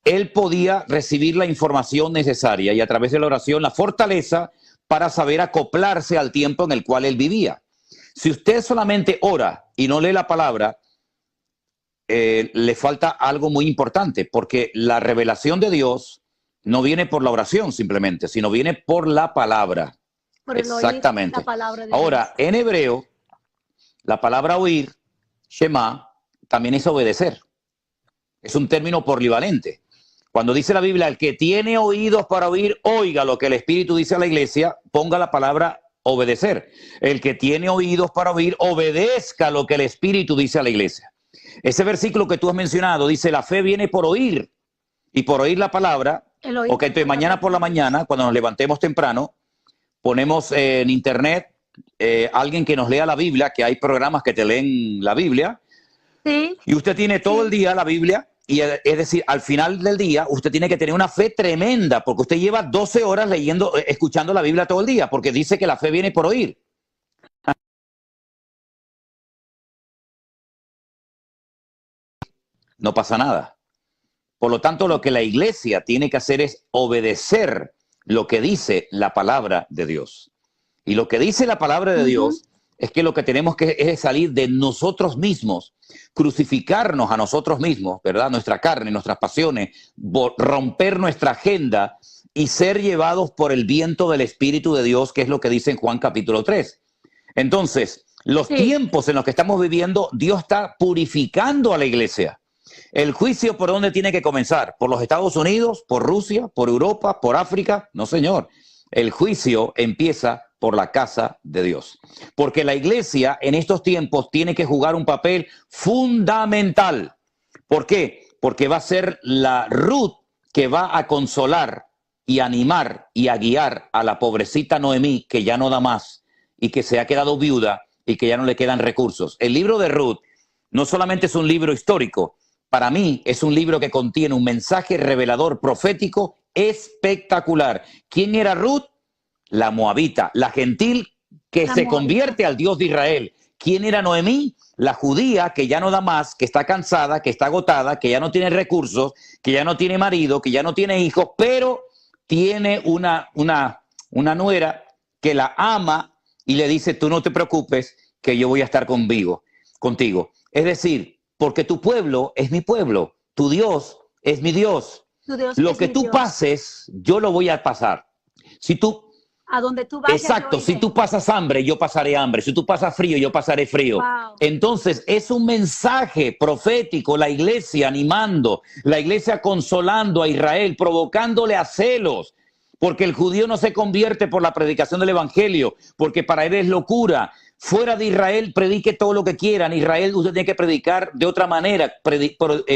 B: él podía recibir la información necesaria y a través de la oración la fortaleza para saber acoplarse al tiempo en el cual él vivía. Si usted solamente ora y no lee la palabra, le falta algo muy importante, porque la revelación de Dios no viene por la oración simplemente, sino viene por la palabra. Por el exactamente. Oír la palabra de Ahora, Dios. En hebreo, la palabra oír, Shema, también es obedecer. Es un término polivalente. Cuando dice la Biblia, el que tiene oídos para oír, oiga lo que el Espíritu dice a la iglesia, ponga la palabra obedecer. El que tiene oídos para oír, obedezca lo que el Espíritu dice a la iglesia. Ese versículo que tú has mencionado dice, la fe viene por oír y por oír la palabra. Ok, entonces mañana por la mañana, cuando nos levantemos temprano, ponemos en internet alguien que nos lea la Biblia, que hay programas que te leen la Biblia. Sí. Y usted tiene todo el día la Biblia, y es decir, al final del día usted tiene que tener una fe tremenda, porque usted lleva 12 horas escuchando la Biblia todo el día, porque dice que la fe viene por oír. No pasa nada. Por lo tanto, lo que la iglesia tiene que hacer es obedecer lo que dice la palabra de Dios. Y lo que dice la palabra de Dios es que lo que tenemos que es salir de nosotros mismos, crucificarnos a nosotros mismos, ¿verdad? Nuestra carne, nuestras pasiones, romper nuestra agenda y ser llevados por el viento del Espíritu de Dios, que es lo que dice en Juan capítulo 3. Entonces, los tiempos en los que estamos viviendo, Dios está purificando a la iglesia. ¿El juicio por dónde tiene que comenzar? ¿Por los Estados Unidos? ¿Por Rusia? ¿Por Europa? ¿Por África? No, señor. El juicio empieza por la casa de Dios. Porque la iglesia en estos tiempos tiene que jugar un papel fundamental. ¿Por qué? Porque va a ser la Ruth que va a consolar y animar y a guiar a la pobrecita Noemí, que ya no da más y que se ha quedado viuda y que ya no le quedan recursos. El libro de Ruth no solamente es un libro histórico, para mí es un libro que contiene un mensaje revelador profético espectacular. ¿Quién era Ruth? La moabita, la gentil que se convierte al Dios de Israel. ¿Quién era Noemí? La judía que ya no da más, que está cansada, que está agotada, que ya no tiene recursos, que ya no tiene marido, que ya no tiene hijos, pero tiene una nuera que la ama y le dice, tú no te preocupes, que yo voy a estar contigo. Es decir, porque tu pueblo es mi pueblo, tu Dios es mi Dios. Lo que tú pases, yo lo voy a pasar. Si tú
A: a donde tú vayas.
B: Exacto, si tú pasas hambre, yo pasaré hambre. Si tú pasas frío, yo pasaré frío.
A: Wow.
B: Entonces, es un mensaje profético, la iglesia animando, la iglesia consolando a Israel, provocándole a celos, porque el judío no se convierte por la predicación del evangelio, porque para él es locura. Fuera de Israel, predique todo lo que quieran. Israel, usted tiene que predicar de otra manera,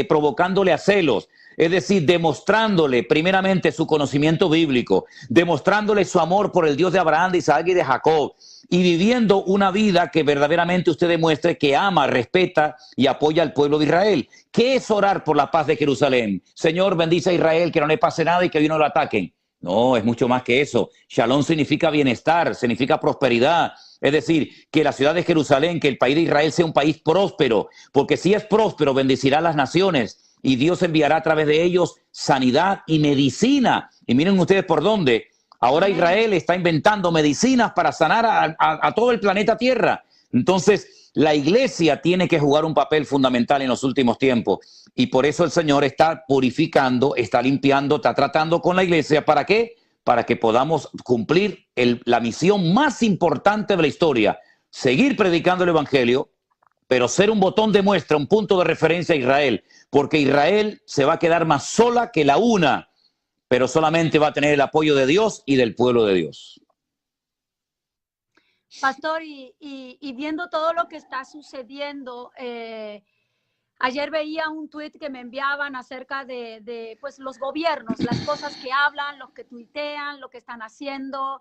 B: provocándole a celos. Es decir, demostrándole primeramente su conocimiento bíblico, demostrándole su amor por el Dios de Abraham, de Isaac y de Jacob, y viviendo una vida que verdaderamente usted demuestre que ama, respeta y apoya al pueblo de Israel. ¿Qué es orar por la paz de Jerusalén? Señor, bendice a Israel, que no le pase nada y que hoy no lo ataquen. No, es mucho más que eso. Shalom significa bienestar, significa prosperidad. Es decir, que la ciudad de Jerusalén, que el país de Israel sea un país próspero, porque si es próspero, bendecirá a las naciones. Y Dios enviará a través de ellos sanidad y medicina. Y miren ustedes por dónde. Ahora Israel está inventando medicinas para sanar a todo el planeta Tierra. Entonces, la iglesia tiene que jugar un papel fundamental en los últimos tiempos. Y por eso el Señor está purificando, está limpiando, está tratando con la iglesia. ¿Para qué? Para que podamos cumplir la misión más importante de la historia. Seguir predicando el evangelio, pero ser un botón de muestra, un punto de referencia a Israel, porque Israel se va a quedar más sola que la una, pero solamente va a tener el apoyo de Dios y del pueblo de Dios.
A: Pastor, y viendo todo lo que está sucediendo, ayer veía un tuit que me enviaban acerca de pues, los gobiernos, las cosas que hablan, los que tuitean, lo que están haciendo.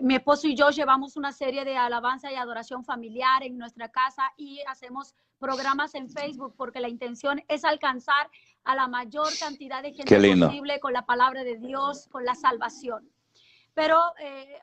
A: Mi esposo y yo llevamos una serie de alabanza y adoración familiar en nuestra casa y hacemos programas en Facebook porque la intención es alcanzar a la mayor cantidad de gente posible con la palabra de Dios, con la salvación. Pero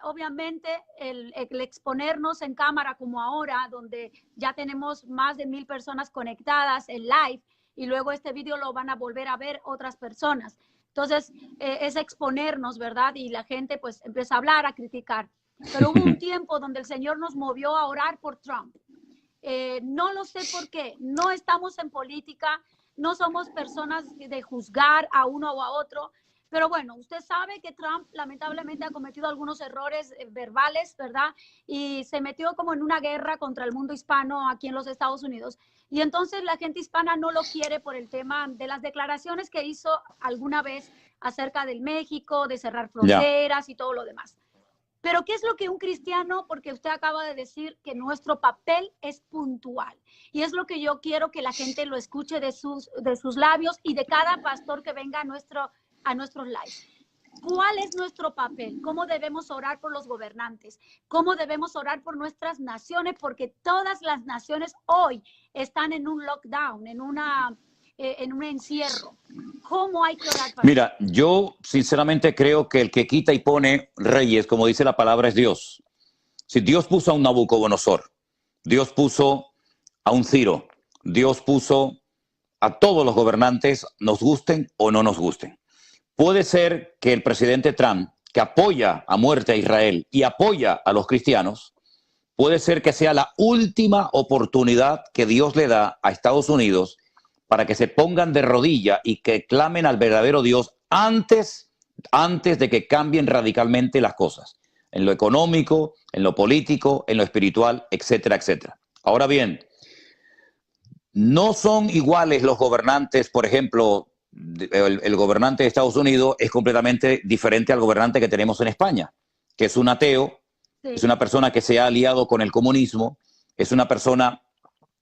A: obviamente el exponernos en cámara como ahora, donde ya tenemos más de 1000 personas conectadas en live y luego este video lo van a volver a ver otras personas. Entonces, es exponernos, ¿verdad? Y la gente pues empieza a hablar, a criticar. Pero hubo un tiempo donde el Señor nos movió a orar por Trump. No lo sé por qué. No estamos en política, no somos personas de juzgar a uno o a otro. Pero bueno, usted sabe que Trump lamentablemente ha cometido algunos errores verbales, ¿verdad? Y se metió como en una guerra contra el mundo hispano aquí en los Estados Unidos. Y entonces la gente hispana no lo quiere por el tema de las declaraciones que hizo alguna vez acerca del México, de cerrar fronteras y todo lo demás. Pero ¿qué es lo que un cristiano, porque usted acaba de decir que nuestro papel es puntual? Y es lo que yo quiero que la gente lo escuche de sus labios y de cada pastor que venga a nuestros lives. ¿Cuál es nuestro papel? ¿Cómo debemos orar por los gobernantes? ¿Cómo debemos orar por nuestras naciones? Porque todas las naciones hoy están en un lockdown, en un encierro. ¿Cómo hay que orar para
B: Mira, yo sinceramente creo que el que quita y pone reyes, como dice la palabra, es Dios. Si Dios puso a un Nabucodonosor, Dios puso a un Ciro, Dios puso a todos los gobernantes, nos gusten o no nos gusten. Puede ser que el presidente Trump, que apoya a muerte a Israel y apoya a los cristianos, puede ser que sea la última oportunidad que Dios le da a Estados Unidos para que se pongan de rodilla y que clamen al verdadero Dios antes de que cambien radicalmente las cosas, en lo económico, en lo político, en lo espiritual, etcétera, etcétera. Ahora bien, no son iguales los gobernantes, por ejemplo, el gobernante de Estados Unidos es completamente diferente al gobernante que tenemos en España, que es un ateo, es una persona que se ha aliado con el comunismo, es una persona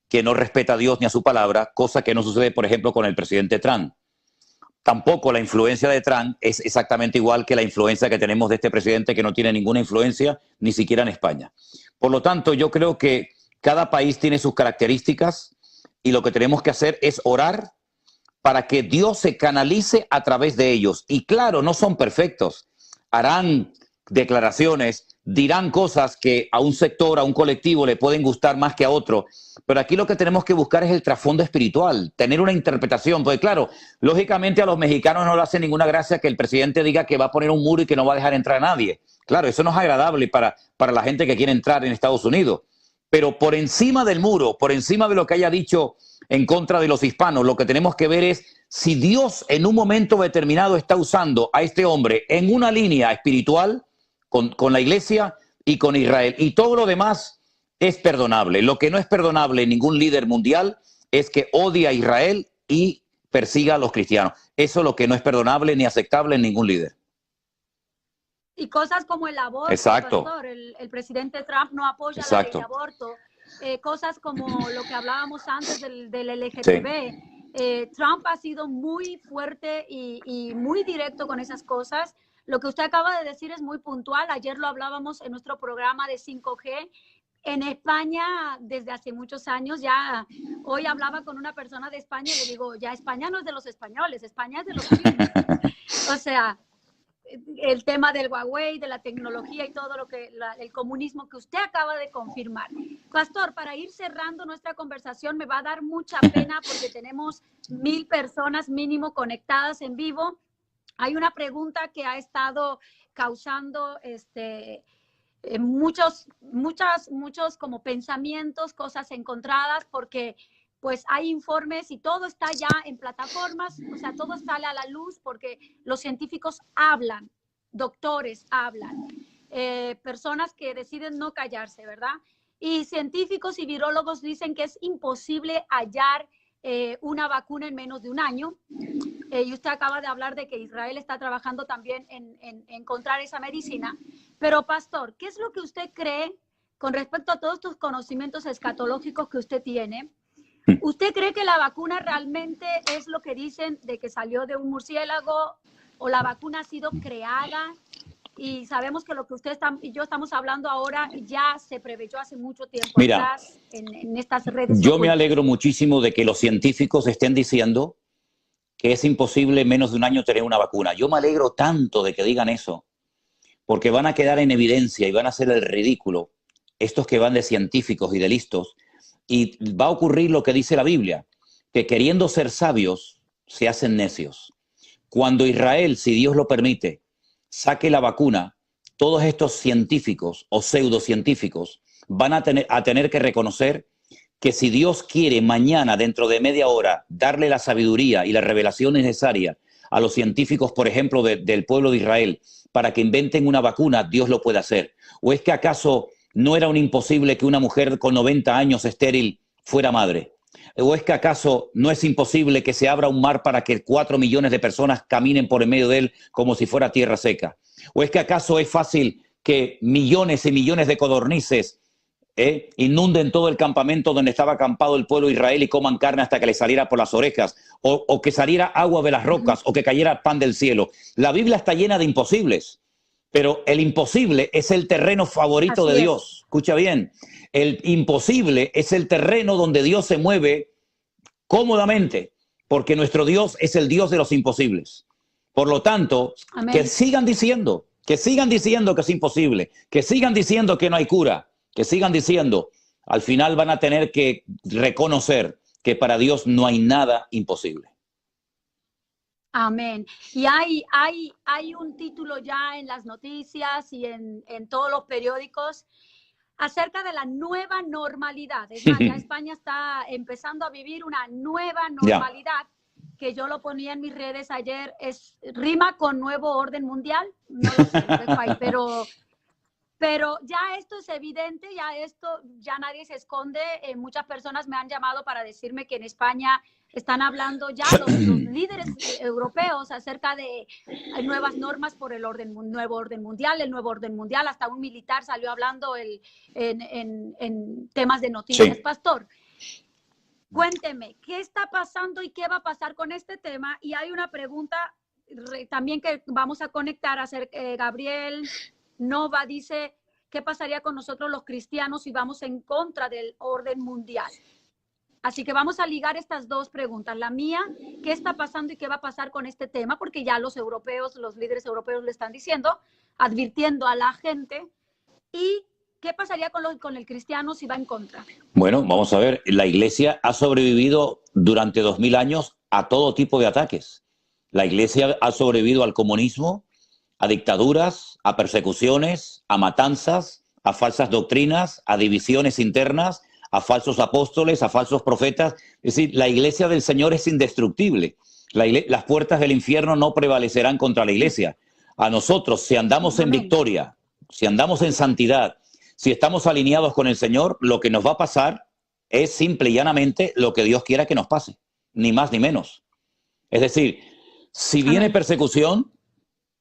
B: que no respeta a Dios ni a su palabra, cosa que no sucede, por ejemplo, con el presidente Trump. Tampoco la influencia de Trump es exactamente igual que la influencia que tenemos de este presidente, que no tiene ninguna influencia ni siquiera en España. Por lo tanto, yo creo que cada país tiene sus características y lo que tenemos que hacer es orar para que Dios se canalice a través de ellos. Y claro, no son perfectos. Harán declaraciones, dirán cosas que a un sector, a un colectivo le pueden gustar más que a otro. Pero aquí lo que tenemos que buscar es el trasfondo espiritual, tener una interpretación. Porque claro, lógicamente a los mexicanos no le hace ninguna gracia que el presidente diga que va a poner un muro y que no va a dejar entrar a nadie. Claro, eso no es agradable para la gente que quiere entrar en Estados Unidos. Pero por encima del muro, por encima de lo que haya dicho en contra de los hispanos, lo que tenemos que ver es si Dios en un momento determinado está usando a este hombre en una línea espiritual con la iglesia y con Israel. Y todo lo demás es perdonable. Lo que no es perdonable en ningún líder mundial es que odie a Israel y persiga a los cristianos. Eso es lo que no es perdonable ni aceptable en ningún líder.
A: Y cosas como el aborto,
B: exacto.
A: Pastor, el presidente Trump no apoya
B: exacto.
A: la ley de aborto. Cosas como lo que hablábamos antes del LGTB. Sí. Trump ha sido muy fuerte y muy directo con esas cosas. Lo que usted acaba de decir es muy puntual. Ayer lo hablábamos en nuestro programa de 5G. En España, desde hace muchos años, ya hoy hablaba con una persona de España y le digo, ya España no es de los españoles, España es de los chinos. O sea, el tema del Huawei, de la tecnología y todo lo que el comunismo que usted acaba de confirmar. Pastor, para ir cerrando nuestra conversación, me va a dar mucha pena porque tenemos 1000 personas mínimo conectadas en vivo. Hay una pregunta que ha estado causando muchos como pensamientos, cosas encontradas, porque pues hay informes y todo está ya en plataformas, o sea, todo sale a la luz porque los científicos hablan, doctores hablan, personas que deciden no callarse, ¿verdad? Y científicos y virólogos dicen que es imposible hallar una vacuna en menos de un año. Y usted acaba de hablar de que Israel está trabajando también en encontrar esa medicina. Pero, Pastor, ¿qué es lo que usted cree con respecto a todos estos conocimientos escatológicos que usted tiene? ¿Usted cree que la vacuna realmente es lo que dicen de que salió de un murciélago o la vacuna ha sido creada? Y sabemos que lo que usted y yo estamos hablando ahora ya se preveyó hace mucho tiempo atrás en estas redes.
B: Yo me alegro muchísimo de que los científicos estén diciendo que es imposible en menos de un año tener una vacuna. Yo me alegro tanto de que digan eso, porque van a quedar en evidencia y van a hacer el ridículo estos que van de científicos y de listos. Y va a ocurrir lo que dice la Biblia, que queriendo ser sabios se hacen necios. Cuando Israel, si Dios lo permite, saque la vacuna, todos estos científicos o pseudocientíficos van a tener que reconocer que si Dios quiere mañana, dentro de media hora, darle la sabiduría y la revelación necesaria a los científicos, por ejemplo, del pueblo de Israel, para que inventen una vacuna, Dios lo puede hacer. ¿O es que acaso no era un imposible que una mujer con 90 años estéril fuera madre? ¿O es que acaso no es imposible que se abra un mar para que 4 millones de personas caminen por en medio de él como si fuera tierra seca? ¿O es que acaso es fácil que millones y millones de codornices inunden todo el campamento donde estaba acampado el pueblo de Israel y coman carne hasta que le saliera por las orejas, o que saliera agua de las rocas, o que cayera pan del cielo? La Biblia está llena de imposibles, pero el imposible es el terreno favorito de Dios. Escucha bien, el imposible es el terreno donde Dios se mueve cómodamente, porque nuestro Dios es el Dios de los imposibles. Por lo tanto, amén, que sigan diciendo que es imposible, que sigan diciendo que no hay cura, que sigan diciendo, al final van a tener que reconocer que para Dios no hay nada imposible.
A: Amén. Y hay un título ya en las noticias y en todos los periódicos acerca de la nueva normalidad. Es más, ya España está empezando a vivir una nueva normalidad, que yo lo ponía en mis redes ayer, rima con nuevo orden mundial, no lo sé, lo dejo ahí, pero ya esto es evidente, ya nadie se esconde. Muchas personas me han llamado para decirme que en España están hablando ya los líderes europeos acerca de nuevas normas por el nuevo orden mundial. Hasta un militar salió hablando en temas de noticias. Sí. Pastor, cuénteme, ¿qué está pasando y qué va a pasar con este tema? Y hay una pregunta también que vamos a conectar Gabriel Nova dice, ¿qué pasaría con nosotros los cristianos si vamos en contra del orden mundial? Así que vamos a ligar estas dos preguntas. La mía, ¿qué está pasando y qué va a pasar con este tema? Porque ya los líderes europeos le están diciendo, advirtiendo a la gente. ¿Y qué pasaría con el cristiano si va en contra?
B: Bueno, vamos a ver, la Iglesia ha sobrevivido durante 2000 años a todo tipo de ataques. La Iglesia ha sobrevivido al comunismo, a dictaduras, a persecuciones, a matanzas, a falsas doctrinas, a divisiones internas, a falsos apóstoles, a falsos profetas. Es decir, la Iglesia del Señor es indestructible. Las puertas del infierno no prevalecerán contra la Iglesia. A nosotros, si andamos en victoria, si andamos en santidad, si estamos alineados con el Señor, lo que nos va a pasar es simple y llanamente lo que Dios quiera que nos pase, ni más ni menos. Es decir, si viene persecución,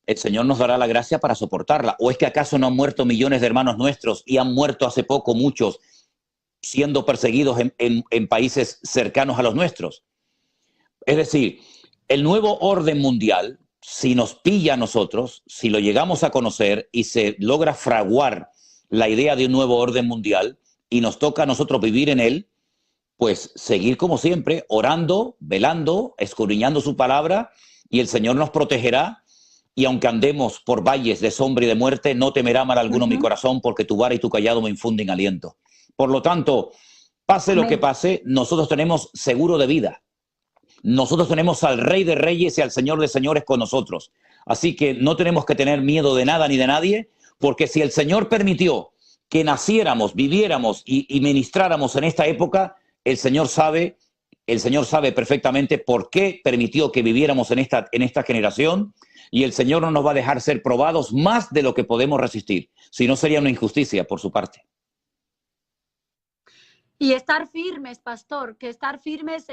B: el Señor nos dará la gracia para soportarla. ¿O es que acaso no han muerto millones de hermanos nuestros y han muerto hace poco muchos siendo perseguidos en países cercanos a los nuestros? Es decir, el nuevo orden mundial, si nos pilla a nosotros, si lo llegamos a conocer y se logra fraguar la idea de un nuevo orden mundial y nos toca a nosotros vivir en él, pues seguir como siempre, orando, velando, escudriñando su palabra, y el Señor nos protegerá. Y aunque andemos por valles de sombra y de muerte, no temerá mal alguno mi corazón, porque tu vara y tu cayado me infunden aliento. Por lo tanto, pase lo que pase, nosotros tenemos seguro de vida. Nosotros tenemos al Rey de Reyes y al Señor de Señores con nosotros. Así que no tenemos que tener miedo de nada ni de nadie, porque si el Señor permitió que naciéramos, viviéramos y ministráramos en esta época, el Señor sabe perfectamente por qué permitió que viviéramos en esta generación. Y el Señor no nos va a dejar ser probados más de lo que podemos resistir. Si no, sería una injusticia por su parte.
A: Y estar firmes, pastor, que estar firmes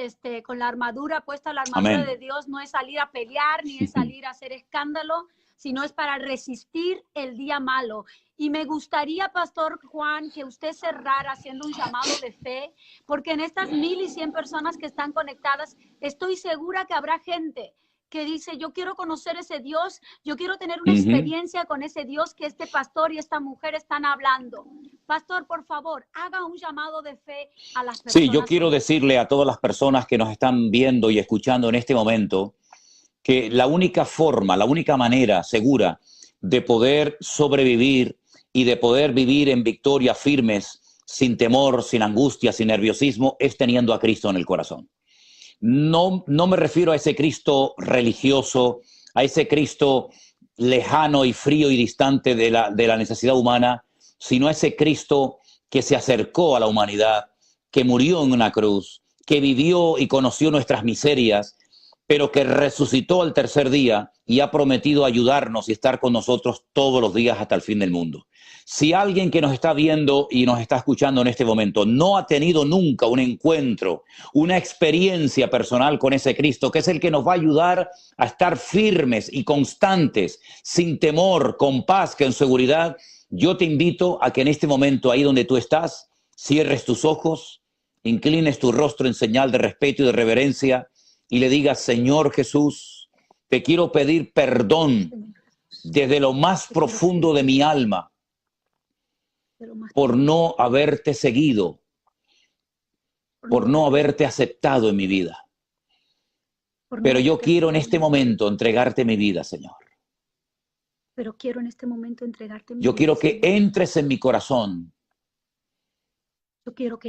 A: con la armadura puesta, la armadura Amén. De Dios no es salir a pelear ni es salir a hacer escándalo, sino es para resistir el día malo. Y me gustaría, Pastor Juan, que usted cerrara haciendo un llamado de fe, porque en estas 1100 personas que están conectadas, estoy segura que habrá gente que dice, yo quiero conocer ese Dios, yo quiero tener una experiencia con ese Dios que este pastor y esta mujer están hablando. Pastor, por favor, haga un llamado de fe a las personas.
B: Sí, yo quiero decirle a todas las personas que nos están viendo y escuchando en este momento que la única forma, la única manera segura de poder sobrevivir y de poder vivir en victoria firmes, sin temor, sin angustia, sin nerviosismo, es teniendo a Cristo en el corazón. No me refiero a ese Cristo religioso, a ese Cristo lejano y frío y distante de la necesidad humana, sino a ese Cristo que se acercó a la humanidad, que murió en una cruz, que vivió y conoció nuestras miserias, pero que resucitó al tercer día y ha prometido ayudarnos y estar con nosotros todos los días hasta el fin del mundo. Si alguien que nos está viendo y nos está escuchando en este momento no ha tenido nunca un encuentro, una experiencia personal con ese Cristo, que es el que nos va a ayudar a estar firmes y constantes, sin temor, con paz, con seguridad, yo te invito a que en este momento, ahí donde tú estás, cierres tus ojos, inclines tu rostro en señal de respeto y de reverencia y le digas, Señor Jesús, te quiero pedir perdón desde lo más profundo de mi alma por no haberte seguido, por no haberte aceptado en mi vida. Pero yo quiero en este momento entregarte mi vida, Señor.
A: Pero quiero en este momento entregarte mi vida.
B: Yo quiero que entres en mi corazón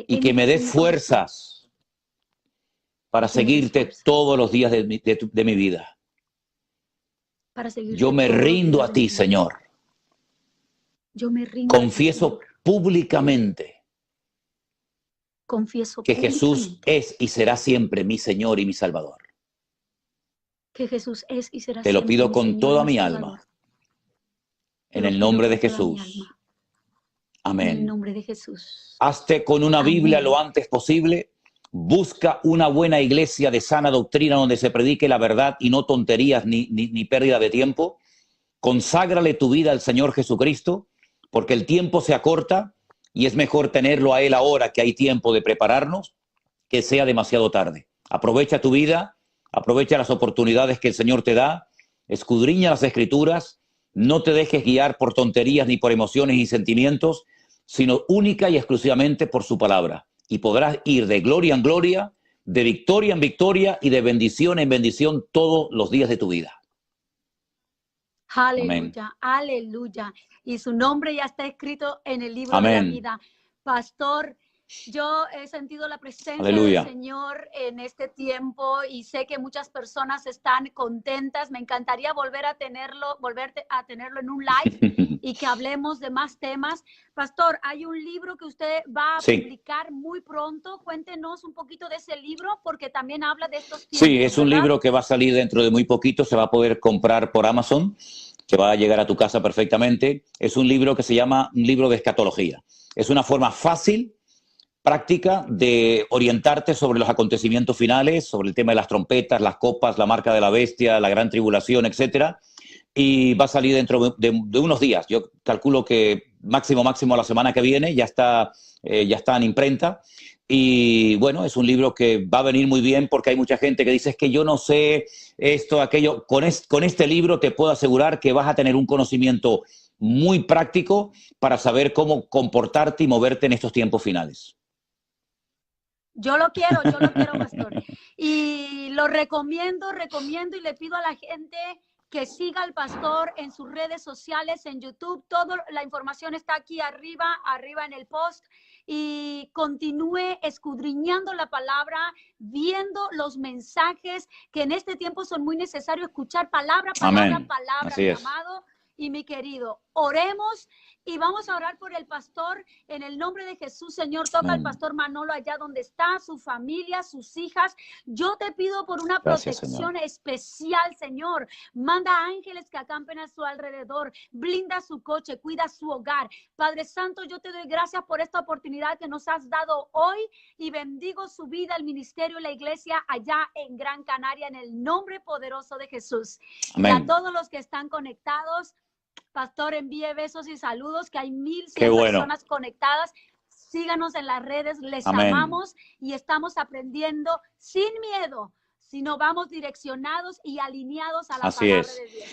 B: y que me des fuerzas para seguirte todos los días de mi vida. Yo me rindo a ti, Señor.
A: Yo me rindo.
B: Confieso públicamente
A: confieso
B: que Jesús
A: públicamente
B: es y será siempre mi Señor y mi Salvador.
A: que Jesús es y será
B: Te lo
A: siempre
B: pido
A: mi
B: con
A: Señor y
B: toda
A: mi
B: mi
A: Salvador.
B: alma,
A: Te
B: en
A: lo
B: el
A: pido
B: nombre
A: con
B: de
A: toda mi
B: Jesús.
A: alma, en el
B: Amén.
A: nombre de Jesús.
B: Hazte con una Biblia
A: Amén.
B: lo antes posible. Busca una buena iglesia de sana doctrina donde se predique la verdad y no tonterías ni pérdida de tiempo. Conságrale tu vida al Señor Jesucristo, porque el tiempo se acorta y es mejor tenerlo a Él ahora que hay tiempo de prepararnos, que sea demasiado tarde. Aprovecha tu vida, aprovecha las oportunidades que el Señor te da, escudriña las Escrituras, no te dejes guiar por tonterías ni por emociones y sentimientos, sino única y exclusivamente por su palabra. Y podrás ir de gloria en gloria, de victoria en victoria y de bendición en bendición todos los días de tu vida.
A: Aleluya, aleluya. Y su nombre ya está escrito en el libro
B: Amén.
A: de la vida. Pastor, yo he sentido la presencia
B: Aleluya.
A: del Señor en este tiempo y sé que muchas personas están contentas. Me encantaría volver a tenerlo en un live y que hablemos de más temas. Pastor, hay un libro que usted va a
B: Sí.
A: publicar muy pronto. Cuéntenos un poquito de ese libro porque también habla de estos tiempos.
B: Sí, es un
A: ¿verdad?
B: libro que va a salir dentro de muy poquito, se va a poder comprar por Amazon, que va a llegar a tu casa perfectamente. Es un libro que se llama un libro de escatología. Es una forma fácil, práctica de orientarte sobre los acontecimientos finales, sobre el tema de las trompetas, las copas, la marca de la bestia, la gran tribulación, etcétera. Y va a salir dentro de unos días. Yo calculo que máximo la semana que viene ya está en imprenta. Y bueno, es un libro que va a venir muy bien porque hay mucha gente que dice es que yo no sé esto, aquello. Con este libro te puedo asegurar que vas a tener un conocimiento muy práctico para saber cómo comportarte y moverte en estos tiempos finales.
A: Yo lo quiero, pastor. Y lo recomiendo y le pido a la gente que siga al pastor en sus redes sociales, en YouTube. Toda la información está aquí arriba en el post. Y continúe escudriñando la palabra, viendo los mensajes que en este tiempo son muy necesarios escuchar palabra,
B: Amén.
A: mi amado y mi querido. Oremos y vamos a orar por el pastor en el nombre de Jesús. Señor, toca
B: Amén.
A: al pastor Manolo allá donde está, su familia, sus hijas. Yo te pido por una
B: Gracias,
A: protección especial, Señor. Manda ángeles que acampen a su alrededor, blinda su coche, cuida su hogar. Padre Santo, yo te doy gracias por esta oportunidad que nos has dado hoy y bendigo su vida, el ministerio y la iglesia allá en Gran Canaria en el nombre poderoso de Jesús.
B: Amén.
A: Y a todos los que están conectados, pastor, envíe besos y saludos, que hay 1100
B: Qué bueno.
A: personas conectadas. Síganos en las redes, les
B: Amén.
A: amamos y estamos aprendiendo sin miedo, sino vamos direccionados y alineados a la
B: Así
A: palabra
B: es.
A: de Dios.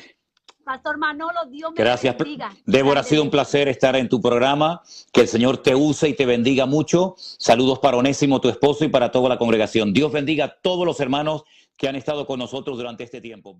A: Pastor Manolo, Dios me
B: Gracias,
A: bendiga.
B: Débora, ha sido un placer estar en tu programa. Que el Señor te use y te bendiga mucho. Saludos para Onésimo, tu esposo, y para toda la congregación. Dios bendiga a todos los hermanos que han estado con nosotros durante este tiempo.